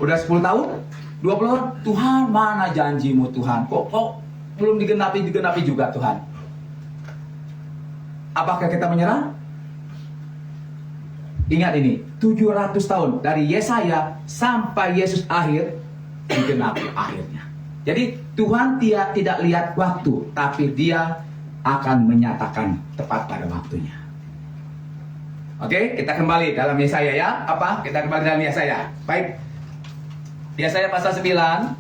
Udah 10 tahun? 20 tahun? Tuhan, mana janjimu Tuhan? Kok belum digenapi juga Tuhan? Apakah kita menyerah? Ingat ini, 700 tahun dari Yesaya sampai Yesus akhir digenapi akhirnya. Jadi Tuhan tidak lihat waktu, tapi Dia akan menyatakan tepat pada waktunya. Oke, kita kembali dalam Yesaya ya. Apa? Kita kembali dalam Yesaya. Baik. Yesaya pasal 9.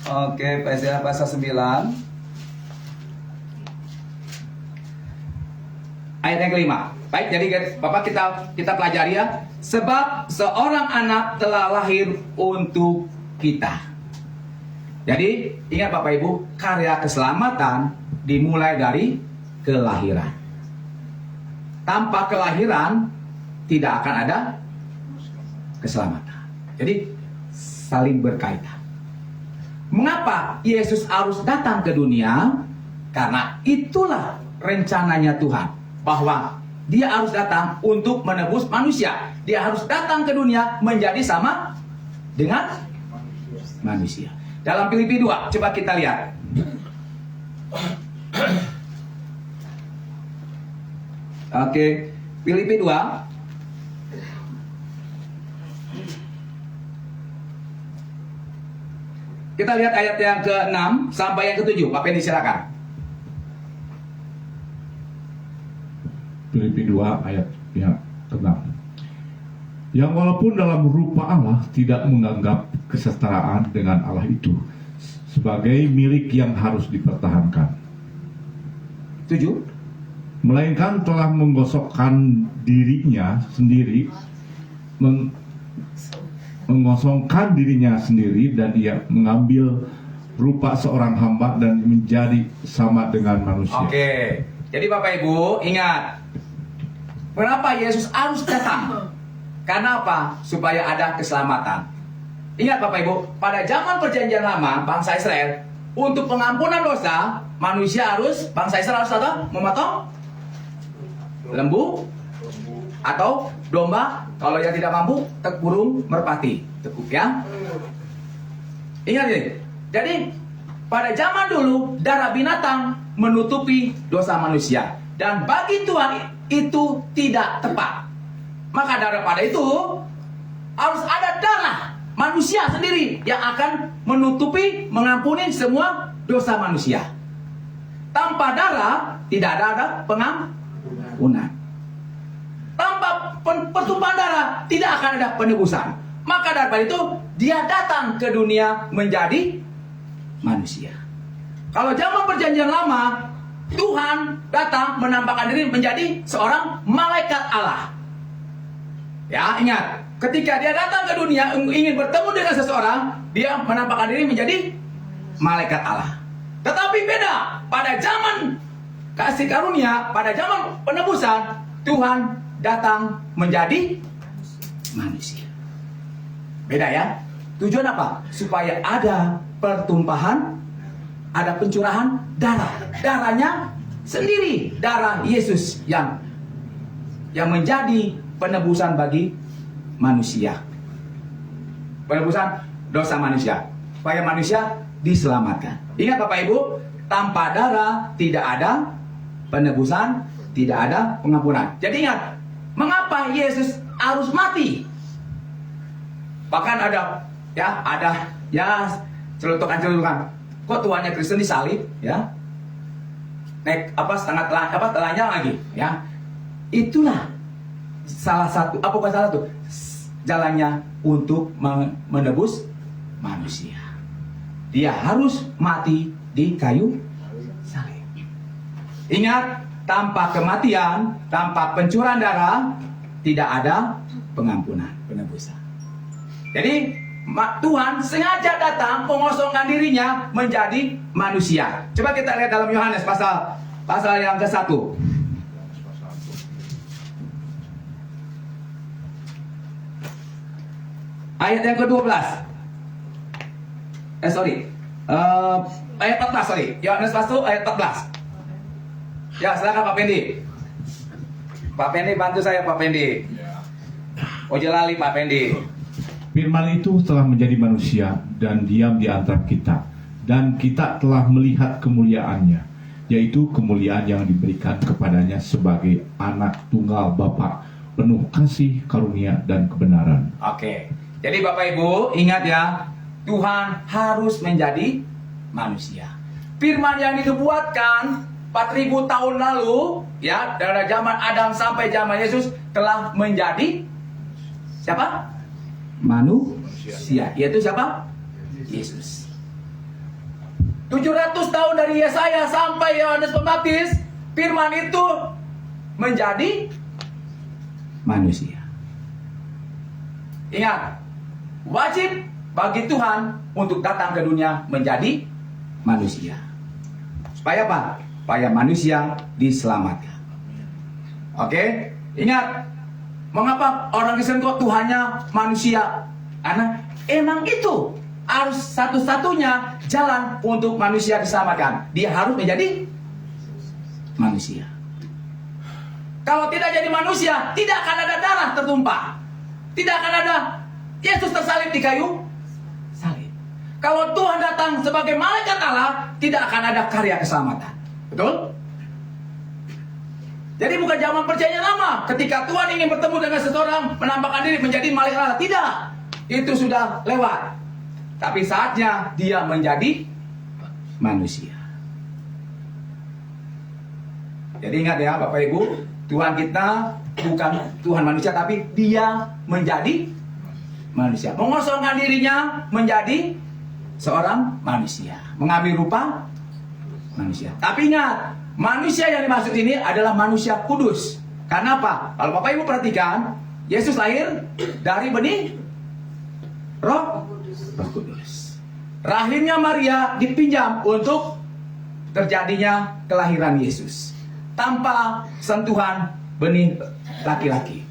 Oke, Yesaya pasal 9. Ayat yang kelima. Baik, jadi Bapak kita pelajari ya. Sebab seorang anak telah lahir untuk kita. Jadi ingat Bapak Ibu, karya keselamatan dimulai dari kelahiran. Tanpa kelahiran tidak akan ada keselamatan. Jadi saling berkaitan. Mengapa Yesus harus datang ke dunia? Karena itulah rencananya Tuhan, bahwa Dia harus datang untuk menebus manusia. Dia harus datang ke dunia menjadi sama dengan manusia. Dalam Filipi 2, coba kita lihat. Oke, Filipi 2. Kita lihat ayat yang ke-6 sampai yang ke-7. Pak Pendi silakan. Filipi 2 ayat yang ke-6. Yang walaupun dalam rupa Allah tidak menganggap kesetaraan dengan Allah itu sebagai milik yang harus dipertahankan. 7. Melainkan telah menggosokkan dirinya sendiri, mengosongkan dirinya sendiri, dan Ia mengambil rupa seorang hamba dan menjadi sama dengan manusia. Oke. Jadi Bapak Ibu ingat, kenapa Yesus harus datang? Karena apa? Supaya ada keselamatan. Ingat Bapak Ibu, pada zaman perjanjian lama bangsa Israel, untuk pengampunan dosa, bangsa Israel harus apa? Memotong lembu atau domba. Kalau yang tidak mampu, burung merpati, tekuk ya. Ingat ini. Jadi pada zaman dulu darah binatang menutupi dosa manusia, dan bagi Tuhan itu tidak tepat. Maka daripada itu harus ada darah manusia sendiri yang akan menutupi, mengampuni semua dosa manusia. Tanpa darah tidak ada pengampunan. Tanpa pertumpahan darah tidak akan ada penebusan. Maka daripada itu Dia datang ke dunia menjadi manusia. Kalau zaman perjanjian lama, Tuhan datang menampakkan diri menjadi seorang malaikat Allah. Ya, ingat, ketika Dia datang ke dunia ingin bertemu dengan seseorang, Dia menampakkan diri menjadi malaikat Allah. Tetapi beda pada zaman kasih karunia, pada zaman penebusan, Tuhan datang menjadi manusia. Beda ya. Tujuan apa? Supaya ada pertumpahan, ada pencurahan darah. Darahnya sendiri, darah Yesus yang menjadi penebusan bagi manusia. Penebusan dosa manusia, supaya manusia diselamatkan. Ingat Bapak Ibu, tanpa darah tidak ada penebusan, tidak ada pengampunan. Jadi ingat, mengapa Yesus harus mati? Bahkan ada celutukan. Kok tuannya Kristen disalib, ya? Naik telanjang lagi, ya? Itulah salah satu jalannya untuk menebus manusia. Dia harus mati di kayu salib. Ingat, tanpa kematian, tanpa pencurahan darah, tidak ada pengampunan, penebusan. Jadi Tuhan sengaja datang mengosongkan dirinya menjadi manusia. Coba kita lihat dalam Yohanes pasal yang ke-1. Ayat yang ke-12. Ayat 14, Yohanes 1 ayat 14. Ya, silakan Pak Pendi. Pak Pendi bantu saya, Pak Pendi. Ojo lali Pak Pendi. Firman itu telah menjadi manusia dan diam di antara kita, dan kita telah melihat kemuliaannya, yaitu kemuliaan yang diberikan kepadanya sebagai anak tunggal Bapa, penuh kasih, karunia, dan kebenaran. Oke. Jadi Bapak Ibu ingat ya, Tuhan harus menjadi manusia. firman yang dinubuatkan 4000 tahun lalu, ya, dari zaman Adam sampai zaman Yesus telah menjadi siapa? Manusia. Yaitu siapa? Yesus. 700 tahun dari Yesaya sampai Yohanes Pembaptis, firman itu menjadi manusia. Ingat, wajib bagi Tuhan untuk datang ke dunia menjadi manusia. Supaya apa? Supaya manusia diselamatkan. Oke? Ingat, mengapa orang Kristen kok Tuhannya manusia? Karena emang itu harus satu-satunya jalan untuk manusia diselamatkan. Dia harus menjadi manusia. Kalau tidak jadi manusia, tidak akan ada darah tertumpah. Tidak akan ada Yesus tersalib di kayu salib. Kalau Tuhan datang sebagai malaikat Allah, tidak akan ada karya keselamatan. Betul? Jadi bukan zaman perjanjian lama ketika Tuhan ingin bertemu dengan seseorang menampakkan diri menjadi malaikat Allah. Tidak. Itu sudah lewat. Tapi saatnya dia menjadi manusia. Jadi ingat ya Bapak Ibu, Tuhan kita bukan Tuhan manusia, tapi dia menjadi manusia. Mengosongkan dirinya menjadi seorang manusia. Mengambil rupa manusia. Tapi ingat, manusia yang dimaksud ini adalah manusia kudus. Karena apa? Kalau Bapak Ibu perhatikan, Yesus lahir dari benih Roh Kudus. Rahimnya Maria dipinjam untuk terjadinya kelahiran Yesus tanpa sentuhan benih laki-laki.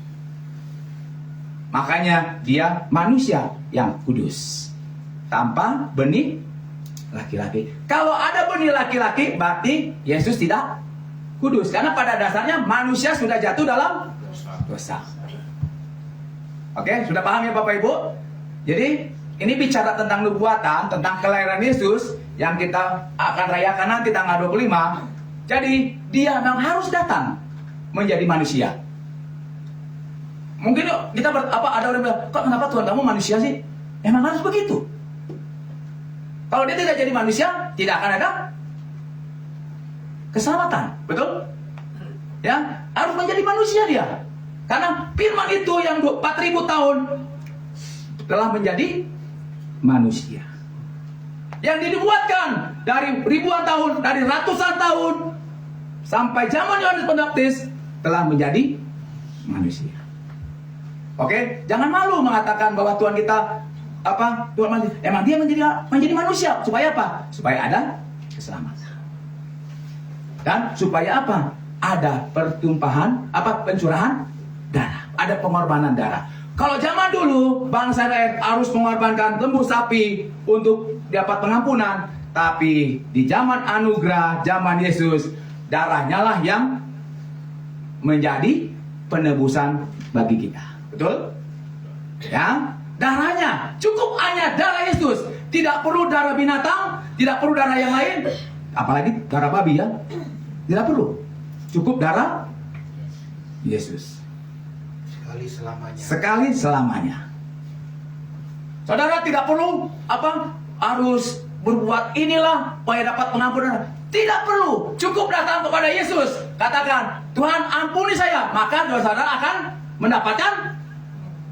Makanya dia manusia yang kudus tanpa benih laki-laki. Kalau ada benih laki-laki, berarti Yesus tidak kudus, karena pada dasarnya manusia sudah jatuh dalam dosa. Oke, sudah paham ya Bapak Ibu? Jadi ini bicara tentang nubuatan, tentang kelahiran Yesus yang kita akan rayakan nanti tanggal 25. Jadi dia memang harus datang menjadi manusia. Mungkin kita ada orang bilang, kok kenapa Tuhan kamu manusia sih? Emang harus begitu. Kalau dia tidak jadi manusia, tidak akan ada keselamatan. Betul? Ya, harus menjadi manusia dia. Karena firman itu yang 4000 tahun telah menjadi manusia. Yang dinubuatkan dari ribuan tahun, dari ratusan tahun sampai zaman Yohanes Pembaptis telah menjadi manusia. Oke, jangan malu mengatakan bahwa Tuhan kita Tuhan manusia. Emang dia menjadi manusia supaya apa? Supaya ada keselamatan. Dan supaya apa? Ada pertumpahan, pencurahan darah, ada pengorbanan darah. Kalau zaman dulu bangsa Israel harus mengorbankan lembu sapi untuk dapat pengampunan, tapi di zaman anugerah, zaman Yesus, darahnya lah yang menjadi penebusan bagi kita. Betul? Ya, darahnya cukup hanya darah Yesus, tidak perlu darah binatang, tidak perlu darah yang lain, apalagi darah babi ya, tidak perlu, cukup darah Yesus. Sekali selamanya. Saudara tidak perlu harus berbuat inilah supaya dapat pengampunan. Tidak perlu, cukup datang kepada Yesus, katakan, Tuhan ampuni saya, maka saudara akan mendapatkan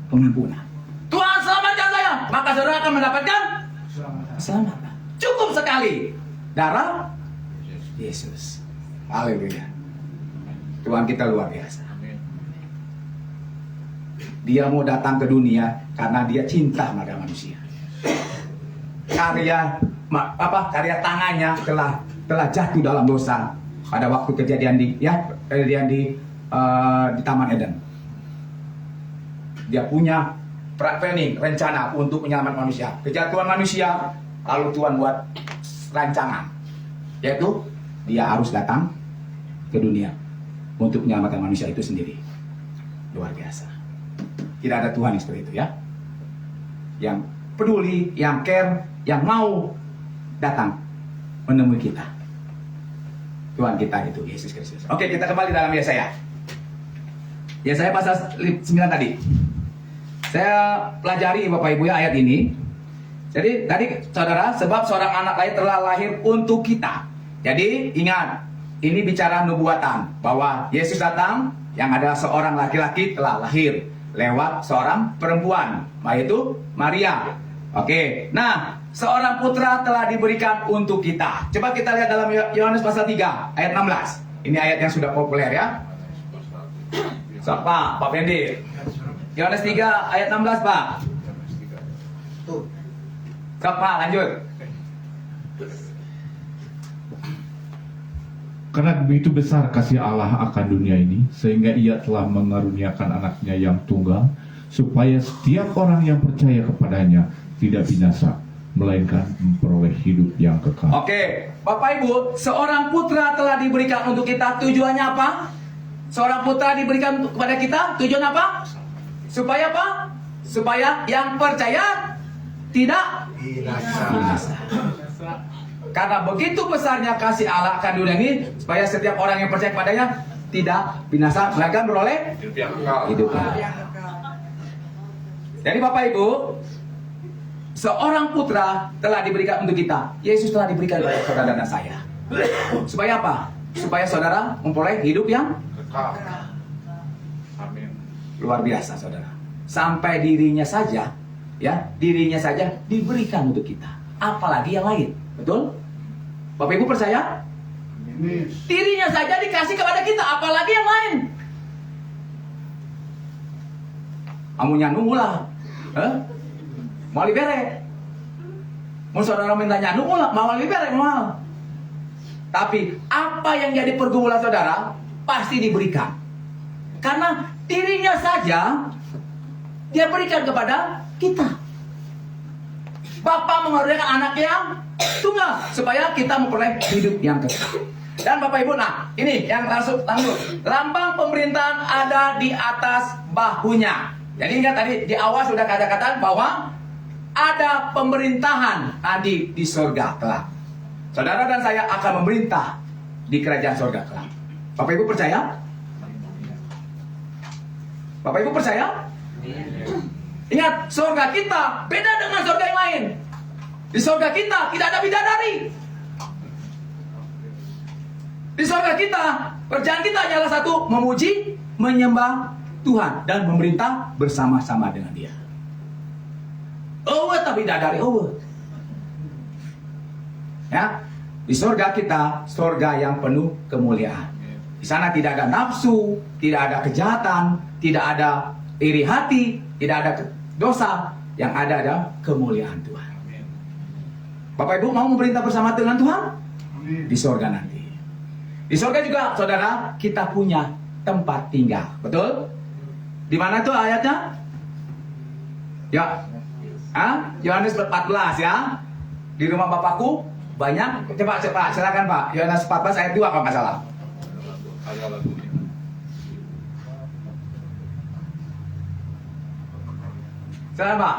pengampunan. Tuhan selamatkan saya, maka saudara akan mendapatkan keselamatan. Cukup sekali darah Yesus. Haleluya. Tuhan kita luar biasa. Dia mau datang ke dunia karena dia cinta pada manusia. Karya tangannya telah jatuh dalam dosa pada waktu kejadian di Taman Eden. Dia punya planning, rencana untuk menyelamatkan manusia. Kejatuhan manusia, lalu Tuhan buat rancangan, yaitu dia harus datang ke dunia untuk menyelamatkan manusia itu sendiri. Luar biasa. Tidak ada Tuhan yang seperti itu ya, yang peduli, yang care, yang mau datang menemui kita. Tuhan kita itu Yesus Kristus. Oke, kita kembali dalam Yesaya. Yesaya pasal 9 tadi. Saya pelajari Bapak Ibu ya ayat ini. Jadi tadi saudara, sebab seorang anak lahir telah lahir untuk kita. Jadi ingat, ini bicara nubuatan bahwa Yesus datang yang adalah seorang laki-laki telah lahir lewat seorang perempuan, yaitu Maria. Oke, nah seorang putra telah diberikan untuk kita. Coba kita lihat dalam Yohanes pasal 3 ayat 16. Ini ayat yang sudah populer ya. Pak Pendi. Yohanes 3 ayat 16 Pak. Tuh. Pak lanjut. Karena begitu besar kasih Allah akan dunia ini, sehingga ia telah mengaruniakan anaknya yang tunggal, supaya setiap orang yang percaya kepadanya tidak binasa, melainkan memperoleh hidup yang kekal. Oke, Bapak Ibu, seorang putra telah diberikan untuk kita. Tujuannya apa? Seorang putra diberikan kepada kita. Tujuan apa? Supaya apa? Supaya yang percaya tidak binasa. Karena begitu besarnya kasih Allah akan dunia ini, supaya setiap orang yang percaya kepadanya tidak binasa, melainkan beroleh hidup yang kekal. Jadi Bapak Ibu, seorang putra telah diberikan untuk kita. Yesus telah diberikan kepada saudara dan saya. Supaya apa? Supaya saudara memperoleh hidup yang Kekal. Amin. luar biasa, saudara. Sampai dirinya saja, ya, dirinya saja diberikan untuk kita. Apalagi yang lain, betul? Bapak Ibu percaya? Dirinya saja dikasih kepada kita, apalagi yang lain. Amunya nunggulah, mau libere. Mau saudara minta nyanu mau libere, mau. Tapi apa yang jadi pergumulan saudara pasti diberikan. Karena dirinya saja dia berikan kepada kita. Bapa mengaruniakan anak yang tunggal supaya kita memperoleh hidup yang kekal. Dan Bapak Ibu, nah ini yang langsung lambang pemerintahan ada di atas bahunya. Jadi ingat tadi di awal sudah kata-kata bahwa ada pemerintahan nanti di surga kelak. Saudara dan saya akan memerintah di kerajaan surga kelak. Bapak Ibu percaya? Bapak Ibu percaya? Ingat, surga kita beda dengan surga yang lain. Di surga kita tidak ada bidadari. Di surga kita, kerjaan kita hanyalah satu, memuji, menyembah Tuhan dan memerintah bersama-sama dengan Dia. Tapi bidadari, ya, di surga kita, surga yang penuh kemuliaan. Di sana tidak ada nafsu, tidak ada kejahatan, tidak ada iri hati, tidak ada dosa, yang ada kemuliaan Tuhan. Bapak Ibu mau memerintah bersama dengan Tuhan? Di surga nanti. Di surga juga, saudara, kita punya tempat tinggal. Betul? Di mana tuh ayatnya? Ya. Yohanes 14 ya. Di rumah Bapakku banyak. Coba silakan Pak. Yohanes 14 ayat 2 kalau nggak salah. Silakan Pak.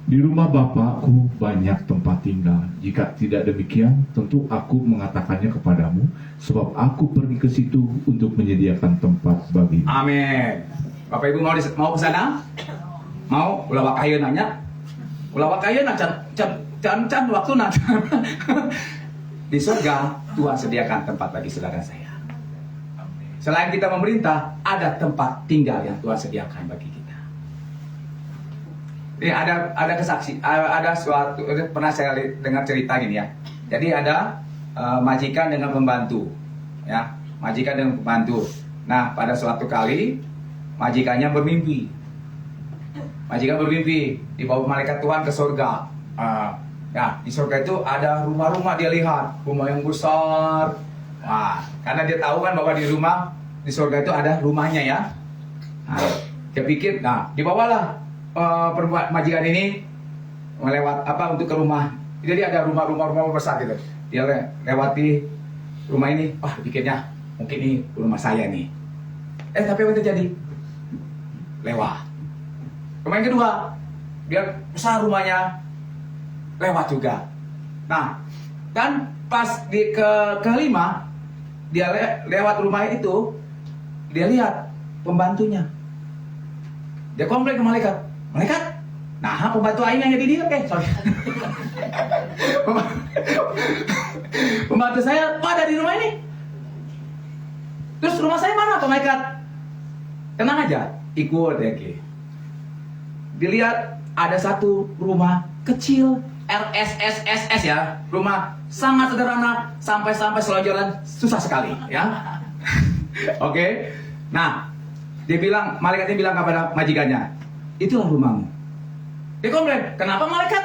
Di rumah Bapakku banyak tempat tinggal. Jika tidak demikian, tentu aku mengatakannya kepadamu, sebab aku pergi ke situ untuk menyediakan tempat bagimu. Amin. Bapak Ibu mau ke sana? Mau? Ulah wakayeun nanya. Ulah wakayeun can waktu nanti. Di surga Tuhan sediakan tempat bagi saudara saya. Selain kita memerintah, ada tempat tinggal yang Tuhan sediakan bagi kita. Ini ada kesaksi, ada suatu, pernah saya dengar cerita gini ya. Jadi ada majikan dengan pembantu, ya, majikan dengan pembantu. Nah, pada suatu kali majikannya bermimpi. Majikan bermimpi dibawa malaikat Tuhan ke surga. Ya, di surga itu ada rumah-rumah, dia lihat rumah yang besar. Wah, karena dia tahu kan bahwa di surga itu ada rumahnya ya. Nah, dia pikir, dibawalah majikan ini melewat untuk ke rumah. Jadi ada rumah besar gitu. Dia lewati rumah ini, pikirnya mungkin ini rumah saya nih. Tapi apa yang terjadi? Lewat. Rumah yang kedua, dia besar rumahnya, lewat juga. Nah, dan pas di kelima, dia lewat rumah itu, dia lihat pembantunya. Dia komplain ke malaikat. Malaikat, Nah, pembantu aing yang jadi dia, sorry. Pembantu saya ada di rumah ini. Terus rumah saya mana, Pak Maikat? Tenang aja, ikut ya, Ki. Dilihat ada satu rumah kecil, RSSSS ya, rumah sangat sederhana, sampai selonjoran susah sekali, ya. Oke. Nah, dia bilang, malaikatnya bilang kepada majikannya, itulah rumahmu. Dia komplain, kenapa malaikat?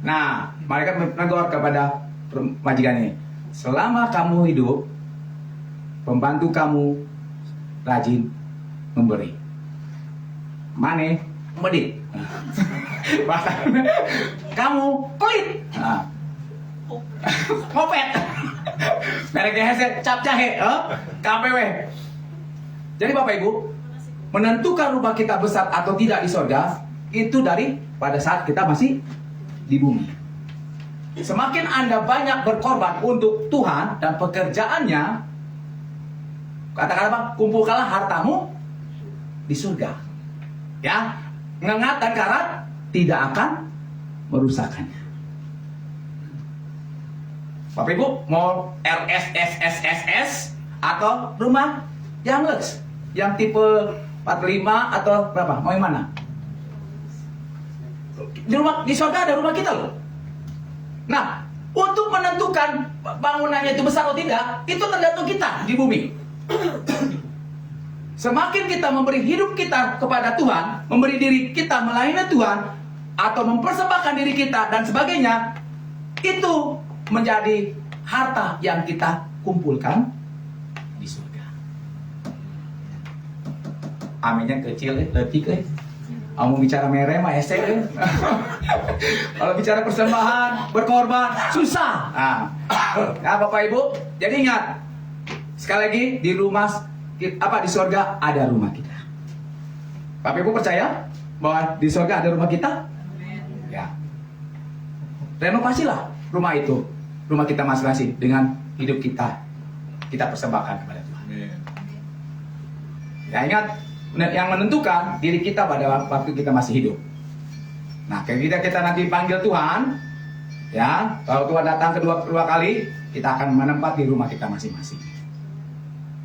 Nah, malaikat menegur kepada majikannya, selama kamu hidup, pembantu kamu rajin memberi. Mane, medit. Kamu pelit. Nah. Kopet. Mereknya hese, cap jahe, KPW. Jadi Bapak Ibu, menentukan rumah kita besar atau tidak di sorga, itu dari pada saat kita masih di bumi. Semakin Anda banyak berkorban untuk Tuhan dan pekerjaannya, katakan apa? Kumpulkanlah hartamu di surga. Ya, ngengat dan karat tidak akan merusakkannya. Bapak Ibu mau RSSSSS atau rumah yang lux, yang tipe 45 atau berapa? Mau yang mana? Di surga ada rumah kita loh. Nah, untuk menentukan bangunannya itu besar atau tidak, itu tergantung kita di bumi. Semakin kita memberi hidup kita kepada Tuhan, memberi diri kita melayani Tuhan, atau mempersembahkan diri kita dan sebagainya, itu menjadi harta yang kita kumpulkan di surga. Aminnya kecil, letik. Kamu bicara mereh mah esek. Kalau bicara persembahan, berkorban, susah. Nah, Bapak Ibu, jadi ingat, sekali lagi di rumah di surga ada rumah kita. Bapak Ibu percaya bahwa di surga ada rumah kita? Ya. Renovasilah rumah itu, rumah kita masing-masing dengan hidup kita persembahkan kepada Tuhan. Ya, ingat, yang menentukan diri kita pada waktu kita masih hidup. Nah, ketika kita nanti panggil Tuhan, ya, kalau Tuhan datang kedua kali, kita akan menempati rumah kita masing-masing.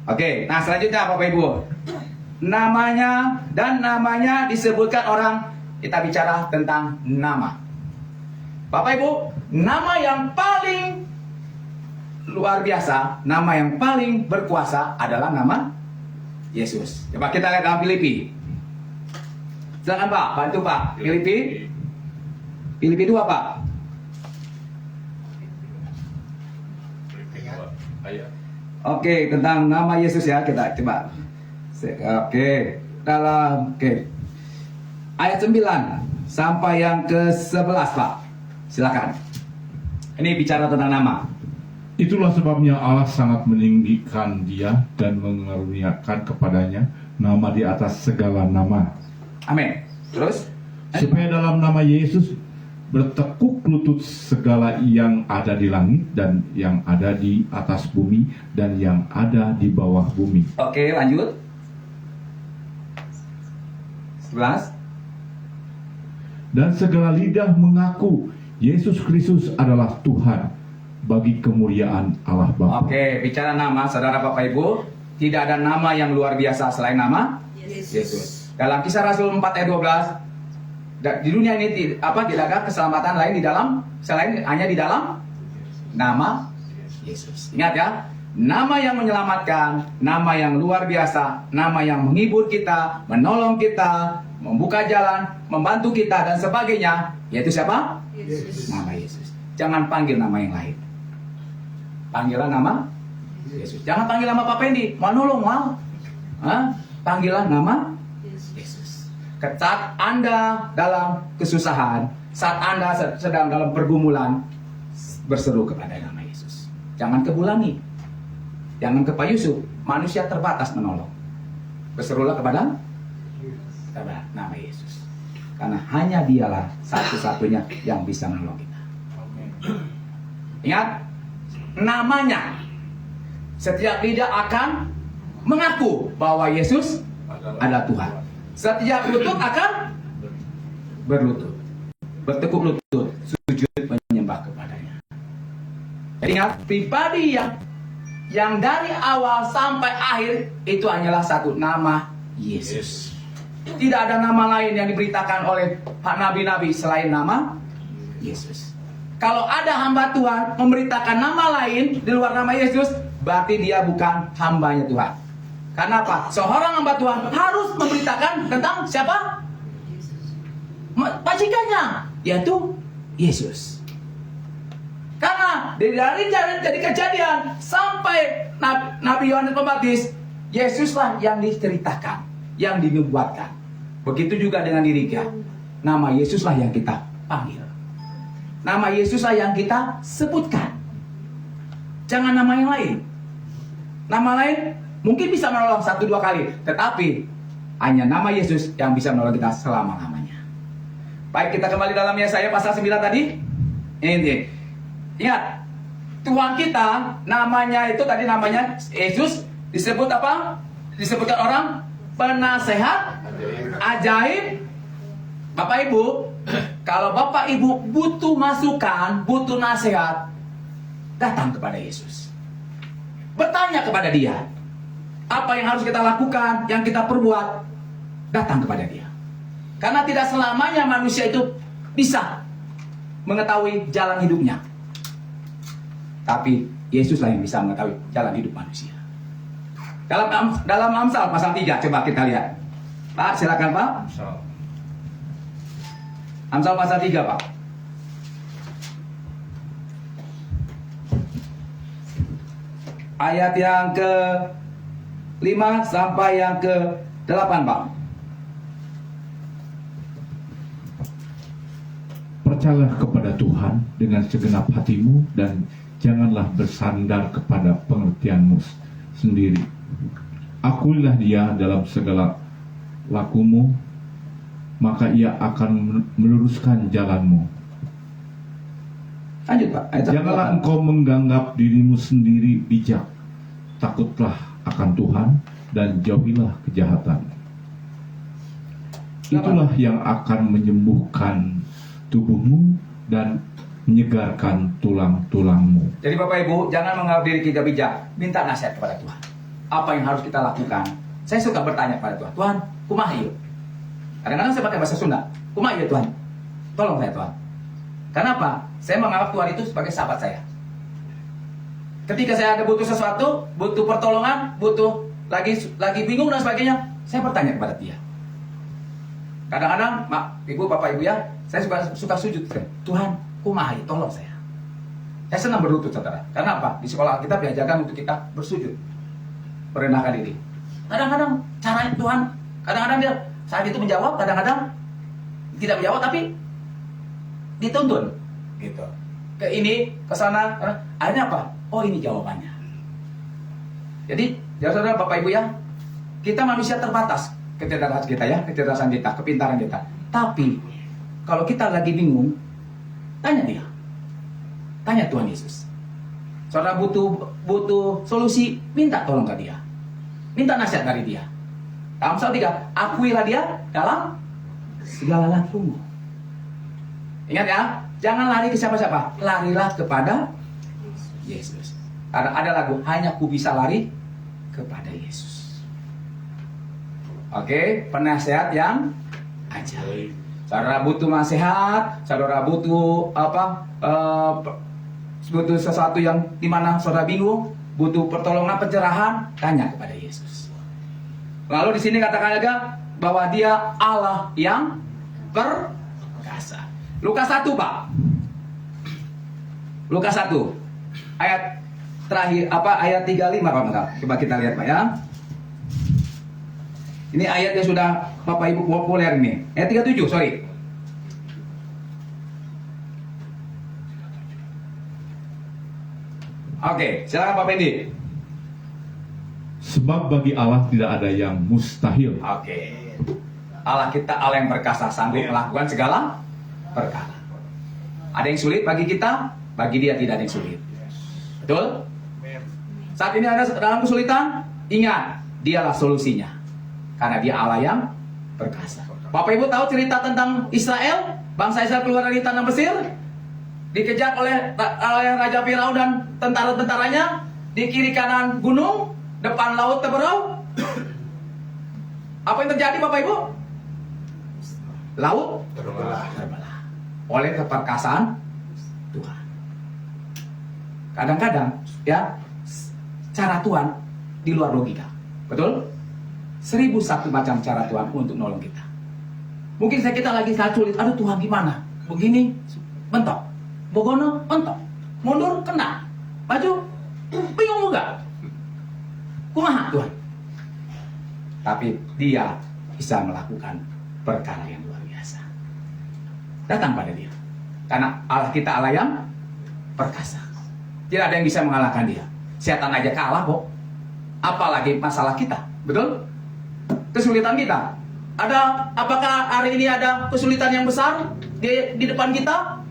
Oke, nah selanjutnya Bapak Ibu, namanya disebutkan orang, kita bicara tentang nama. Bapak Ibu, nama yang paling luar biasa, nama yang paling berkuasa adalah nama Yesus. Coba kita lihat dalam Filipi. Silakan Pak, bantu Pak. Filipi 2 Pak. Oke, tentang nama Yesus ya, kita coba. Oke, ayat 9 sampai yang ke-11 Pak. Silakan. Ini bicara tentang nama. Itulah sebabnya Allah sangat meninggikan dia dan mengaruniakan kepadanya nama di atas segala nama. Amin. Terus? Supaya dalam nama Yesus bertekuk lutut segala yang ada di langit dan yang ada di atas bumi dan yang ada di bawah bumi. Oke, lanjut. 11. Dan segala lidah mengaku Yesus Kristus adalah Tuhan bagi kemuliaan Allah Bapa. Oke, bicara nama, saudara Bapak Ibu, tidak ada nama yang luar biasa selain nama Yesus. Dalam Kisah Rasul 4 ayat 12, di dunia ini tidak ada keselamatan lain di dalam selain hanya di dalam nama Yesus. Ingat ya, nama yang menyelamatkan, nama yang luar biasa, nama yang menghibur kita, menolong kita, membuka jalan, membantu kita dan sebagainya, yaitu siapa? Yesus. Nama Yesus. Jangan panggil nama yang lain. Panggilan nama Yesus. Jangan panggil nama Pak Pendi, mau nolong mau. Panggilan nama Yesus. Saat Anda dalam kesusahan, saat Anda sedang dalam pergumulan, berseru kepada nama Yesus. Jangan ke Bulani, jangan ke Pak Yusuf, manusia terbatas menolong. Berserulah kepada nama Yesus. Karena hanya dialah satu-satunya yang bisa menolong kita. Ingat, namanya. Setiap lidah akan mengaku bahwa Yesus adalah Tuhan. Setiap lutut akan berlutut, bertekuk lutut, sujud menyembah kepadanya. Jadi ingat, pribadi yang dari awal sampai akhir itu hanyalah satu, nama Yesus. Tidak ada nama lain yang diberitakan oleh Pak Nabi-Nabi selain nama Yesus. Kalau ada hamba Tuhan memberitakan nama lain di luar nama Yesus, berarti dia bukan hambanya Tuhan. Karena apa? Seorang hamba Tuhan harus memberitakan tentang siapa? Majikannya, yaitu Yesus. Karena dari kejadian sampai Nabi Yohanes Pembaptis, Yesuslah yang diceritakan, yang dinubuatkan. Begitu juga dengan diri kita. Nama Yesuslah yang kita panggil. Nama Yesuslah yang kita sebutkan. Jangan nama yang lain. Nama lain mungkin bisa menolong 1-2 kali, tetapi hanya nama Yesus yang bisa menolong kita selama-lamanya. Baik, kita kembali dalam Yesaya pasal 9 tadi. Ini. Ingat, Tuhan kita namanya itu tadi namanya Yesus, disebut apa? Disebutkan orang penasehat, ajaib. Bapak Ibu, kalau Bapak Ibu butuh masukan, butuh nasihat, datang kepada Yesus. Bertanya kepada Dia. Apa yang harus kita lakukan, yang kita perbuat, datang kepada Dia. Karena tidak selamanya manusia itu bisa mengetahui jalan hidupnya. Tapi Yesuslah yang bisa mengetahui jalan hidup manusia. Dalam Amsal pasal 3, coba kita lihat. Pak, silakan Pak. Amsal pasal 3, Pak. Ayat yang ke-5 sampai yang ke-8, Pak. Percayalah kepada Tuhan dengan segenap hatimu dan janganlah bersandar kepada pengertianmu sendiri. Akuilah Dia dalam segala lakumu, maka Ia akan meluruskan jalanmu. Lanjut, Pak. Janganlah engkau menganggap dirimu sendiri bijak. Takutlah akan Tuhan dan jauhilah kejahatan. Itulah yang akan menyembuhkan tubuhmu dan menyegarkan tulang-tulangmu. Jadi Bapak Ibu, jangan menganggap diri kita bijak. Minta nasihat kepada Tuhan. Apa yang harus kita lakukan? Saya suka bertanya kepada Tuhan. Tuhan, kumaha ieu? Kadang-kadang saya pakai bahasa Sunda. Kumaha ieu Tuhan? Tolong saya Tuhan. Kenapa? Saya menganggap Tuhan itu sebagai sahabat saya. Ketika saya ada butuh sesuatu, butuh pertolongan, butuh lagi bingung dan sebagainya, saya bertanya kepada Dia. Kadang-kadang, Ibu, Bapak Ibu ya, saya suka sujud. Tuhan, kumaha ieu? Tolong saya. Saya senang berlutut, saudara. Karena apa? Di sekolah kita diajarkan untuk kita bersujud, merendahkan diri. Kadang-kadang caranya Tuhan, kadang-kadang Dia saat itu menjawab, kadang-kadang tidak menjawab, tapi dituntun gitu ke ini, ke sana. Akhirnya apa? Oh, ini jawabannya. Jadi ya saudara, Bapak Ibu ya, kita manusia terbatas kecerdasan kita ya, kecerdasan kita, kepintaran kita. Tapi kalau kita lagi bingung, tanya Dia, tanya Tuhan Yesus. Saudara butuh solusi, minta tolong ke Dia, minta nasihat dari Dia. Amsal 3, akuilah Dia dalam segala lakumu. Ingat ya, jangan lari ke siapa-siapa, larilah kepada Yesus. Karena ada lagu, hanya ku bisa lari kepada Yesus. Oke, penasehat yang ajaib. Saudara butuh nasihat, saudara butuh butuh sesuatu yang dimana saudara bingung, butuh pertolongan, pencerahan, tanya kepada Yesus. Lalu di sini katakan juga bahwa Dia Allah yang perkasa. Lukas 1, Pak. Lukas 1 ayat terakhir ayat 35 Pak. Coba kita lihat Pak ya. Ini ayat yang sudah Bapak Ibu populer ini. Ayat 37, sorry. Oke, silakan Pak Pendi. Sebab bagi Allah tidak ada yang mustahil. Oke. Allah kita Allah yang perkasa, sanggup melakukan segala perkara. Ada yang sulit bagi kita, bagi Dia tidak ada yang sulit. Betul? Saat ini Anda dalam kesulitan, ingat, Dialah solusinya. Karena Dia Allah yang perkasa. Bapak Ibu tahu cerita tentang Israel? Bangsa Israel keluar dari tanah Mesir, dikejar oleh Raja Firaun dan tentara-tentaranya, di kiri kanan gunung, depan laut terberau. Apa yang terjadi Bapak Ibu? Laut terbelah oleh keperkasaan Tuhan. Kadang-kadang ya, cara Tuhan di luar logika. Betul? 1001 macam cara Tuhan untuk nolong kita. Mungkin kita lagi sangat sulit. Aduh Tuhan gimana? Begini, mentok. Bogono, mentok. Mundur, kena. Maju, bingung juga. Kumaha Tuhan? Tapi dia bisa melakukan perkara yang luar biasa. Datang pada dia. Karena Allah kita Allah yang perkasa. Tidak ada yang bisa mengalahkan dia. Setan aja kalah kok. Apalagi masalah kita. Betul? Kesulitan kita. Apakah hari ini ada kesulitan yang besar di depan kita?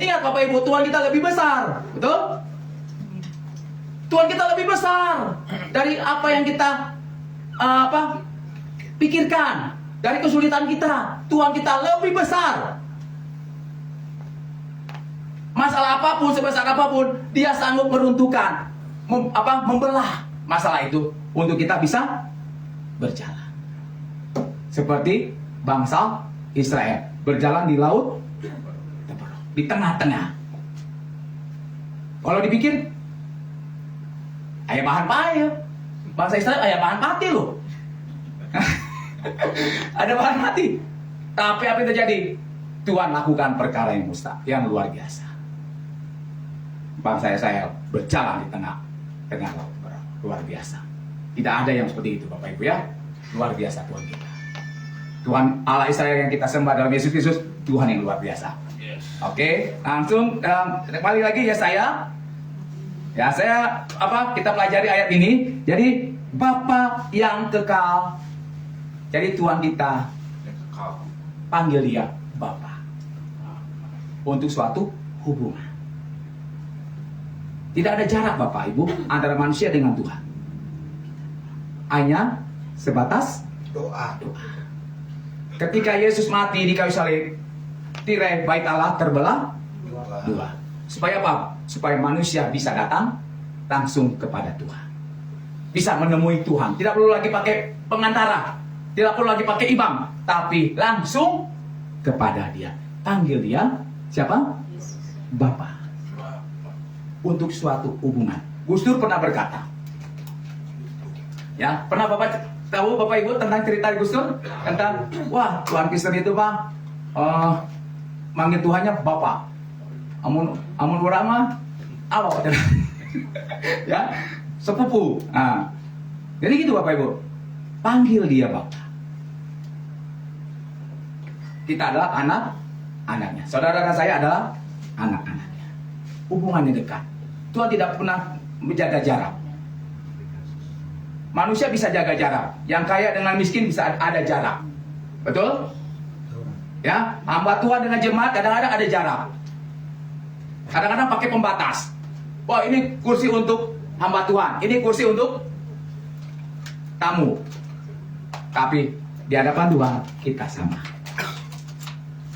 Ingat Bapak Ibu, Tuhan kita lebih besar. Betul? Tuhan kita lebih besar dari apa yang kita pikirkan. Dari kesulitan kita, Tuhan kita lebih besar. Masalah apapun, sebesar apapun, dia sanggup meruntuhkan, membelah masalah itu untuk kita bisa berjalan. Seperti bangsa Israel berjalan di laut, di tengah-tengah. Kalau dipikir, ayah bahan payah. Bangsa Israel ayah bahan mati loh. Ada bahan mati. Tapi apa yang terjadi? Tuhan lakukan perkara yang yang luar biasa. Bangsa Israel berjalan di tengah laut, luar biasa. Tidak ada yang seperti itu Bapak Ibu ya. Luar biasa Tuhan kita. Tuhan Allah Israel yang kita sembah dalam Yesus Kristus, Tuhan yang luar biasa. Oke, langsung kembali lagi ya saya. Kita pelajari ayat ini. Jadi Bapa yang kekal. Jadi Tuhan kita panggil dia Bapa untuk suatu hubungan. Tidak ada jarak Bapak Ibu antara manusia dengan Tuhan. Hanya sebatas doa. Ketika Yesus mati di kayu salib, tirai bait Allah terbelah dua. Supaya apa? Supaya manusia bisa datang langsung kepada Tuhan. Bisa menemui Tuhan. Tidak perlu lagi pakai pengantara. Tidak perlu lagi pakai imam. Tapi langsung kepada dia. Panggil dia siapa? Bapa. Untuk suatu hubungan. Gus Dur pernah berkata. Ya, pernah Bapak tahu Bapak Ibu tentang cerita Gus Dur? Tentang, wah Tuhan Kristen itu Bang, manggil Tuhannya Bapak. Amun Burama, alo. Ya, sepupu. Nah, jadi gitu Bapak Ibu. Panggil dia Bapak. Kita adalah anak-anaknya. Saudara saya adalah anak-anaknya. Hubungannya dekat. Tuhan tidak pernah menjaga jarak. Manusia bisa jaga jarak. Yang kaya dengan miskin bisa ada jarak. Betul? Ya, hamba Tuhan dengan jemaat kadang-kadang ada jarak. Kadang-kadang pakai pembatas. Wah, ini kursi untuk hamba Tuhan. Ini kursi untuk tamu. Tapi di hadapan Tuhan kita sama.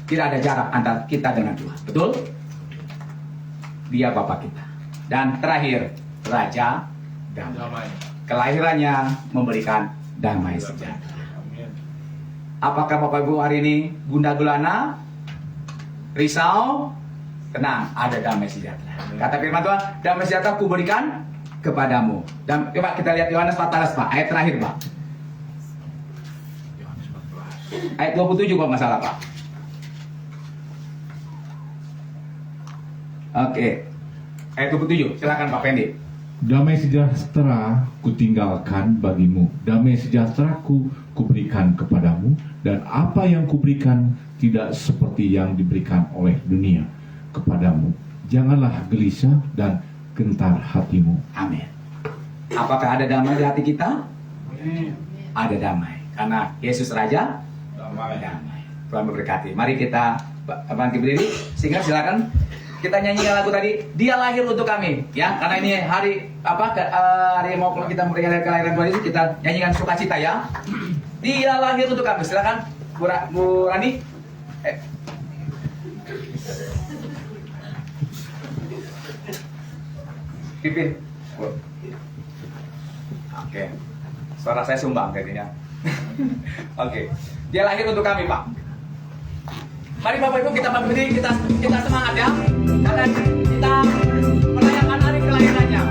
Tidak ada jarak antara kita dengan Tuhan. Betul? Dia Bapa kita. Dan terakhir, Raja Damai. Kelahirannya memberikan damai sejahtera. Apakah Bapak Ibu hari ini gundah gulana, risau? Tenang, ada damai sejahtera. Kata firman Tuhan, damai sejahtera ku berikan kepadamu. Dan coba kita lihat Yohanes 14 Pak, ayat terakhir Pak. Ayat 27 kalau nggak salah Pak. Oke, ayat 27, silakan Pak Pendi. Damai sejahtera kutinggalkan bagimu, damai sejahtera kuberikan kepadamu, dan apa yang kuberikan tidak seperti yang diberikan oleh dunia kepadamu. Janganlah gelisah dan gentar hatimu. Amin. Apakah ada damai di hati kita? Ada damai, karena Yesus Raja damai. Tuhan memberkati. Mari kita bangkit berdiri, sehingga silakan kita nyanyikan lagu tadi, Dia lahir untuk kami, ya. Karena ini hari mau kita merayakan kelahiran Tuhan Yesus, kita nyanyikan sukacita ya. Dia lahir untuk kami. Silakan Bu Rani. Pipin. Oke. Suara saya sumbang kayaknya. Oke. Dia lahir untuk kami, Pak. Mari Bapak Ibu kita berdiri, kita semangat ya. Karena kita merayakan hari kelahirannya.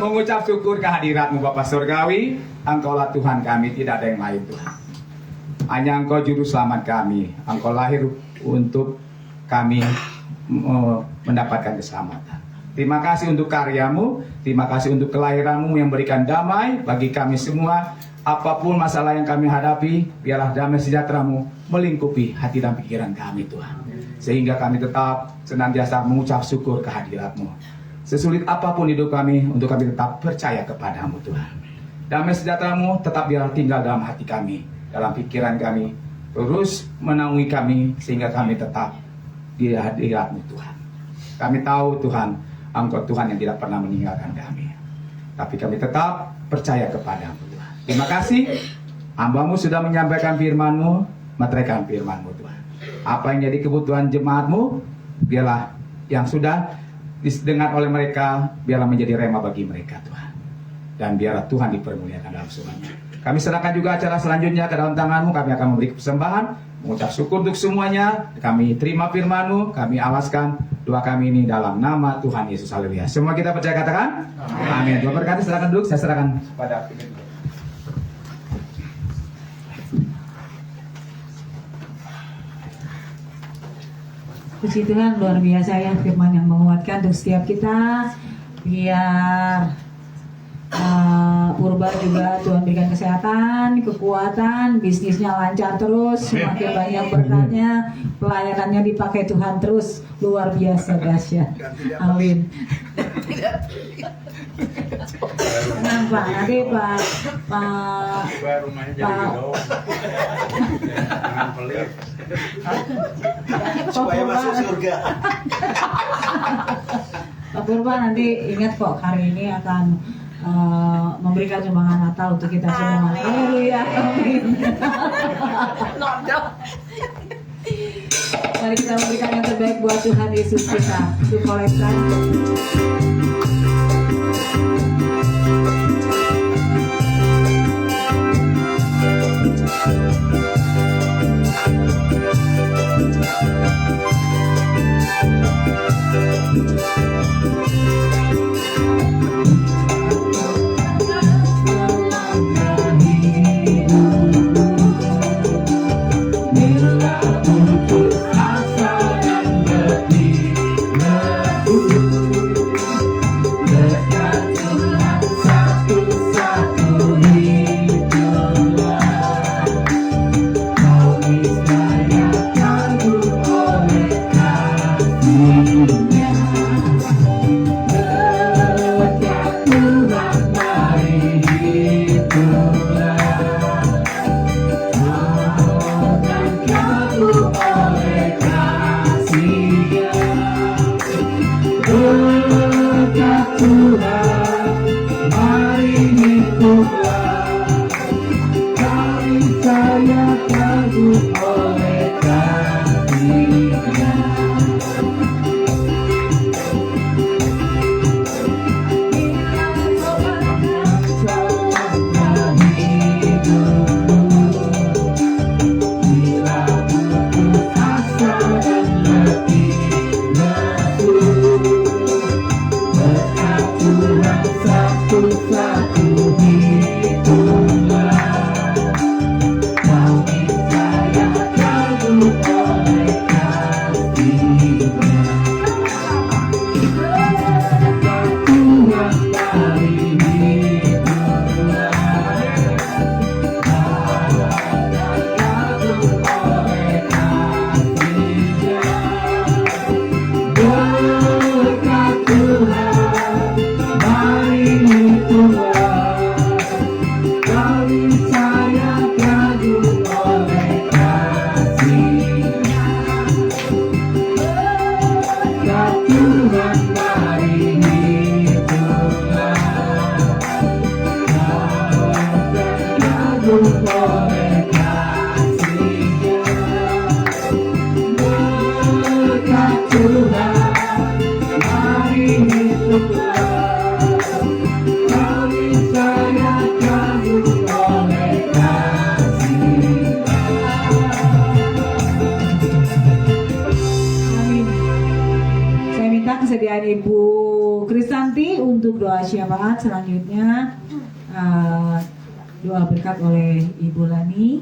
Mengucap syukur kehadirat-Mu Bapa Surgawi. Engkaulah Tuhan kami, tidak ada yang lain Tuhan. Hanya Engkau juru selamat kami. Engkau lahir untuk kami mendapatkan keselamatan. Terima kasih untuk karya-Mu, terima kasih untuk kelahiran-Mu yang memberikan damai bagi kami semua. Apapun masalah yang kami hadapi, biarlah damai sejahtera-Mu melingkupi hati dan pikiran kami Tuhan. Sehingga kami tetap senantiasa mengucap syukur kehadirat-Mu. Sesulit apapun hidup kami, untuk kami tetap percaya kepadamu Tuhan. Damai sejahtera-Mu tetap biar tinggal dalam hati kami, dalam pikiran kami, terus menaungi kami, sehingga kami tetap di hadirat-Mu Tuhan. Kami tahu Tuhan, Engkau Tuhan yang tidak pernah meninggalkan kami. Tapi kami tetap percaya kepadamu Tuhan. Terima kasih, hamba-Mu sudah menyampaikan firman-Mu, meteraikan firman-Mu Tuhan. Apa yang jadi kebutuhan jemaat-Mu, biarlah yang sudah didengar oleh mereka, biarlah menjadi rema bagi mereka Tuhan. Dan biarlah Tuhan dipermuliakan dalam semuanya. Kami serahkan juga acara selanjutnya ke dalam tangan-Mu. Kami akan memberi persembahan, mengucap syukur untuk semuanya. Kami terima firman-Mu, kami alaskan doa kami ini dalam nama Tuhan Yesus. Haleluya. Semua kita percaya katakan? Amin. Tuhan berkati, silakan duduk. Saya serahkan kepada Puji Tuhan, luar biasa ya firman yang menguatkan untuk setiap kita. Biar Purba juga Tuhan berikan kesehatan, kekuatan, bisnisnya lancar terus, semakin banyak berkatnya, pelayanannya dipakai Tuhan terus, luar biasa dahsyat. Amin. Tenang Pak, nanti Pak rumahnya jadi Pak- gedung. Jangan pelit. Supaya masuk Purba- surga. Pak Purba nanti ingat kok hari ini akan memberikan sumbangan Natal untuk kita semua. Haleluya, amin. Mari kita memberikan yang terbaik buat Tuhan Yesus kita. Untuk kolektan. Amin. Saya minta kesediaan Ibu Kristanti untuk doa syafaat selanjutnya. Doa berkat oleh Ibu Lani.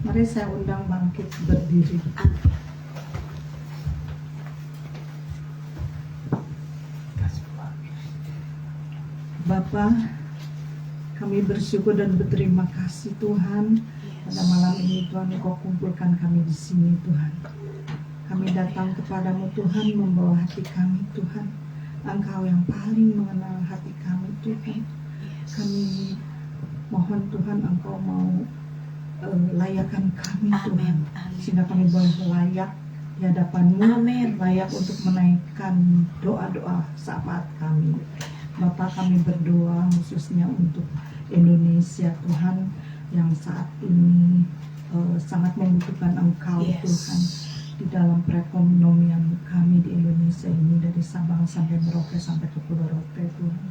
Mari saya undang bangkit berdiri. Bapa, kami bersyukur dan berterima kasih Tuhan. Pada malam ini Tuhan, Engkau kumpulkan kami di sini Tuhan. Kami datang kepadamu Tuhan, membawa hati kami Tuhan. Engkau yang paling mengenal hati kami Tuhan. Kami mohon Tuhan, Engkau mau layakan kami Tuhan, sehingga kami boleh layak di hadapan-Mu, layak untuk menaikkan doa-doa syafaat kami. Bapak, kami berdoa khususnya untuk Indonesia Tuhan, yang saat ini sangat membutuhkan Engkau Tuhan, di dalam perekonomian kami di Indonesia ini, dari Sabang sampai Merauke sampai ke Pulau Rote Tuhan.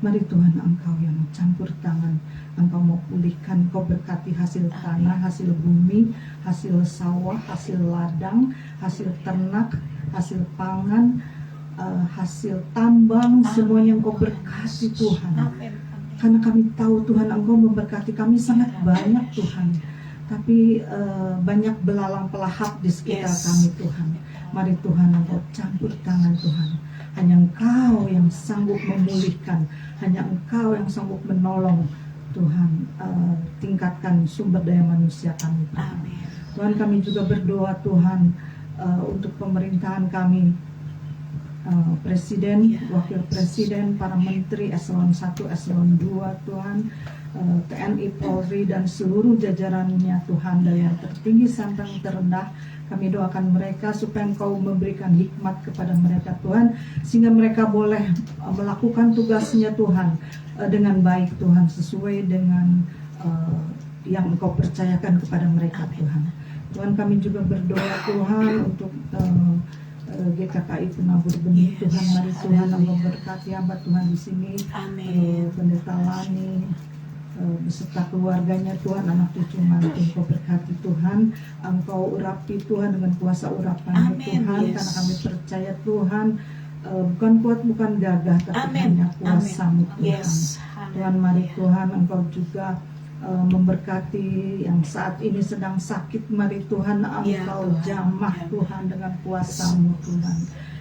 Mari Tuhan, Engkau yang campur tangan, Engkau mau pulihkan, Engkau berkati hasil tanah, hasil bumi, hasil sawah, hasil ladang, hasil ternak, hasil pangan, hasil tambang, semuanya Engkau berkati Tuhan. Karena kami tahu Tuhan, Engkau memberkati kami sangat banyak Tuhan, tapi banyak belalang pelahap di sekitar kami Tuhan. Mari Tuhan, Engkau campur tangan Tuhan. Hanya Engkau yang sanggup memulihkan, hanya Engkau yang sanggup menolong. Tuhan, tingkatkan sumber daya manusia kami, Tuhan. Tuhan, kami juga berdoa Tuhan untuk pemerintahan kami, Presiden, Wakil Presiden, para Menteri Eselon 1, Eselon 2, Tuhan, TNI, Polri, dan seluruh jajarannya Tuhan, dari yang tertinggi sampai yang terendah. Kami doakan mereka supaya Engkau memberikan hikmat kepada mereka Tuhan, sehingga mereka boleh melakukan tugasnya Tuhan dengan baik Tuhan, sesuai dengan yang Engkau percayakan kepada mereka Tuhan. Tuhan, kami juga berdoa Tuhan untuk GKKI Penabur Benih Tuhan. Mari Tuhan Engkau berkati hamba Tuhan di sini, Pendeta Lani beserta keluarganya Tuhan, anak cucu mantu. Engkau berkati Tuhan, Engkau urapi Tuhan dengan kuasa urapannya Tuhan, karena kami percaya Tuhan bukan kuat, bukan gagah, tapi hanya kuasa-Mu Tuhan. Tuhan, mari Tuhan Engkau juga memberkati yang saat ini sedang sakit. Mari Tuhan Engkau jamah Tuhan dengan kuasa-Mu Tuhan.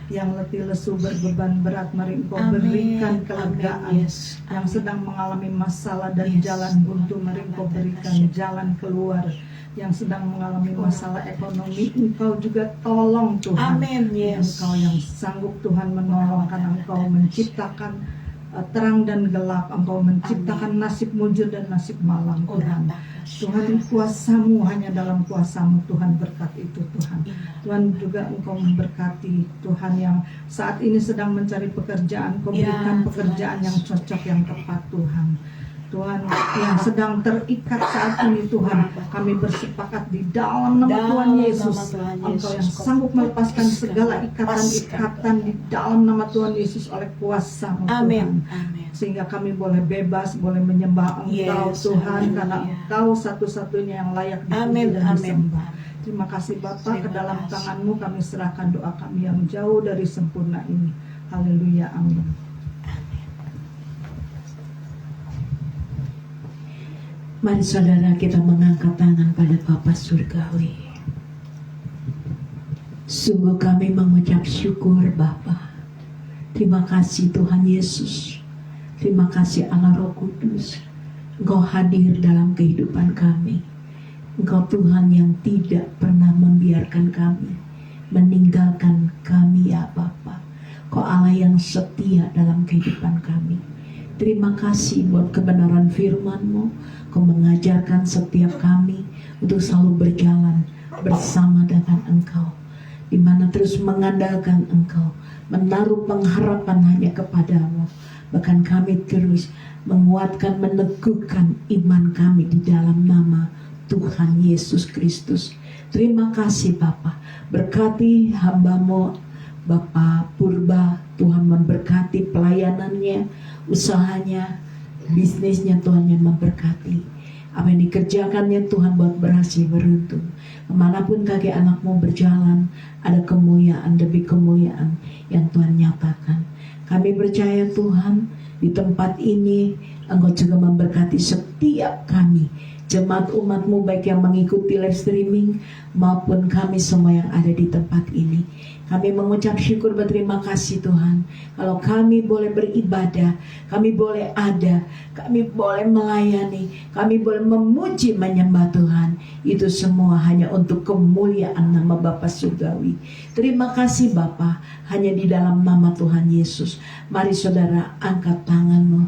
Yang letih lesu berbeban berat, mari Engkau berikan kelegaan. Yang sedang mengalami masalah dan jalan buntu, mari Engkau berikan jalan keluar. Yang sedang mengalami masalah ekonomi, Engkau juga tolong Tuhan. Engkau yang sanggup Tuhan menolong, karena Engkau menciptakan terang dan gelap. Engkau menciptakan nasib mujur dan nasib malam Tuhan. Tuhan, kuasa-Mu, hanya dalam kuasa-Mu Tuhan, berkat itu Tuhan. Tuhan, juga Engkau memberkati Tuhan yang saat ini sedang mencari pekerjaan. Engkau berikan pekerjaan yang cocok, yang tepat Tuhan. Tuhan, yang sedang terikat saat ini Tuhan, kami bersepakat di dalam nama Tuhan Yesus, Engkau yang sanggup melepaskan segala ikatan-ikatan di dalam nama Tuhan Yesus oleh kuasa-Mu Tuhan. Sehingga kami boleh bebas, boleh menyembah Engkau Tuhan, karena Engkau satu-satunya yang layak dipuji dan disembah. Terima kasih Bapa, ke dalam tangan-Mu kami serahkan doa kami yang jauh dari sempurna ini. Haleluya, amin. Mari saudara kita mengangkat tangan pada Bapa Surgawi. Sungguh kami mengucap syukur Bapa. Terima kasih Tuhan Yesus. Terima kasih Allah Roh Kudus. Engkau hadir dalam kehidupan kami. Engkau Tuhan yang tidak pernah membiarkan kami, meninggalkan kami ya Bapa. Engkau Allah yang setia dalam kehidupan kami. Terima kasih buat kebenaran firman-Mu. Kau mengajarkan setiap kami untuk selalu berjalan bersama dengan Engkau, di mana terus mengandalkan Engkau, menaruh pengharapan hanya kepadamu. Bahkan kami terus menguatkan, meneguhkan iman kami di dalam nama Tuhan Yesus Kristus. Terima kasih Bapa. Berkati hamba-Mu Bapak Purba. Tuhan memberkati pelayanannya, usahanya, bisnisnya. Tuhan yang memberkati apa yang dikerjakannya Tuhan, buat berhasil beruntung. Kemanapun kaki anak-Mu berjalan, ada kemuliaan demi kemuliaan yang Tuhan nyatakan. Kami percaya Tuhan, di tempat ini Engkau juga memberkati setiap kami, jemaat umat-Mu, baik yang mengikuti live streaming maupun kami semua yang ada di tempat ini. Kami mengucap syukur, berterima kasih Tuhan. Kalau kami boleh beribadah, kami boleh ada, kami boleh melayani, kami boleh memuji, menyembah Tuhan. Itu semua hanya untuk kemuliaan nama Bapa Surgawi. Terima kasih Bapa, hanya di dalam nama Tuhan Yesus. Mari saudara angkat tanganmu.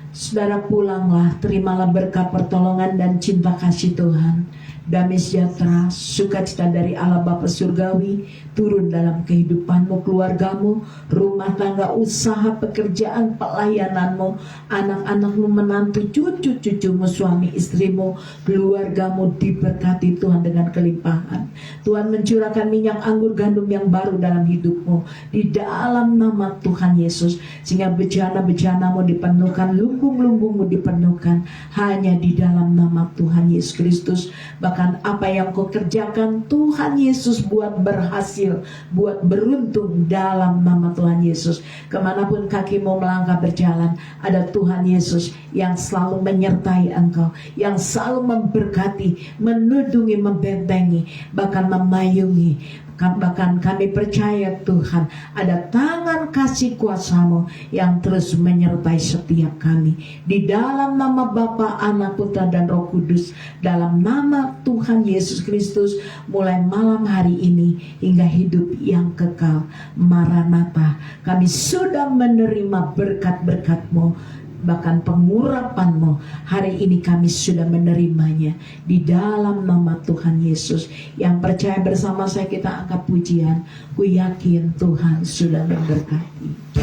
Saudara pulanglah, terimalah berkat pertolongan dan cinta kasih Tuhan. Damai sejahtera, sukacita dari Allah Bapa Surgawi turun dalam kehidupanmu, keluargamu, rumah tangga, usaha, pekerjaan, pelayananmu, anak-anakmu, menantu, cucu-cucumu, suami istrimu, keluargamu diberkati Tuhan dengan kelimpahan. Tuhan mencurahkan minyak anggur gandum yang baru dalam hidupmu di dalam nama Tuhan Yesus, sehingga bejana-bejanamu dipenuhkan, lumbung-lumbungmu dipenuhkan hanya di dalam nama Tuhan Yesus Kristus. Bahkan apa yang kau kerjakan Tuhan Yesus buat berhasil, buat beruntung dalam nama Tuhan Yesus. Kemanapun kakimu melangkah berjalan, ada Tuhan Yesus yang selalu menyertai engkau, yang selalu memberkati, menudungi, membentengi, bahkan memayungi. Bahkan kami percaya Tuhan, ada tangan kasih kuasa-Mu yang terus menyertai setiap kami. Di dalam nama Bapa, Anak, Putra, dan Roh Kudus, dalam nama Tuhan Yesus Kristus, mulai malam hari ini hingga hidup yang kekal. Maranatha, kami sudah menerima berkat-berkat-Mu, bahkan pengurapan-Mu. Hari ini kami sudah menerimanya di dalam nama Tuhan Yesus. Yang percaya bersama saya, kita angkat pujian. Ku yakin Tuhan sudah memberkati.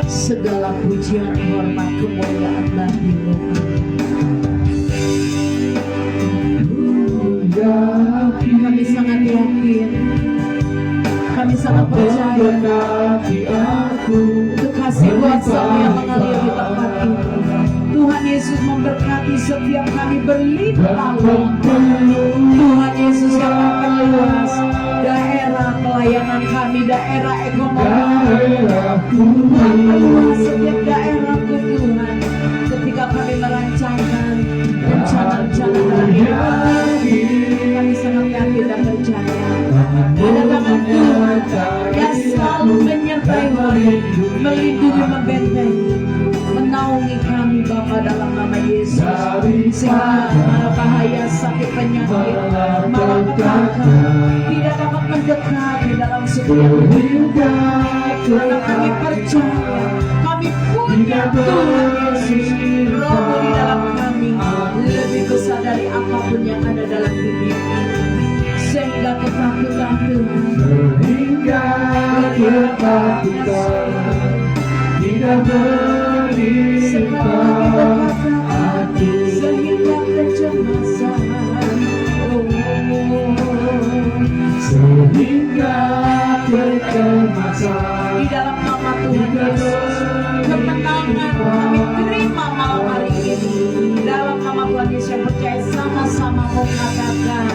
Segala pujian, hormat, kemuliaan bagi kami sangat yakin, kami sangat percaya untuk kasih kuasa-Mu yang mengalir di tempat ini. Tuhan Yesus memberkati setiap kami berlimpah-limpah. Tuhan Yesus yang akan luas daerah pelayanan kami, daerah ekonomi, Tuhan meluas setiap daerahku Tuhan. Ketika kami merancangkan rencana-rencana dalam hidup kami sangat yakin dan percaya ada tangan Tuhan yang selalu menyertai kami, melindungi, membentengi, menaungi kami Bapa, dalam nama Yesus. Sehingga mara bahaya, sakit, penyakit, malapetaka tidak dapat mendekat di dalam setiap hidup. Karena kami percaya kami punya Tuhan Yesus, Roh di dalam kami lebih besar dari apapun yang ada dalam dunia ini. Sehingga ketakutan Tuhan, sehingga ketakutan tidak menimpa hati, sehingga kecemasan, sehingga kecemasan. Di dalam nama Tuhan Yesus, kemenangan kami terima malam hari ini. Dalam nama Tuhan Yesus yang percaya, sama-sama mengatakan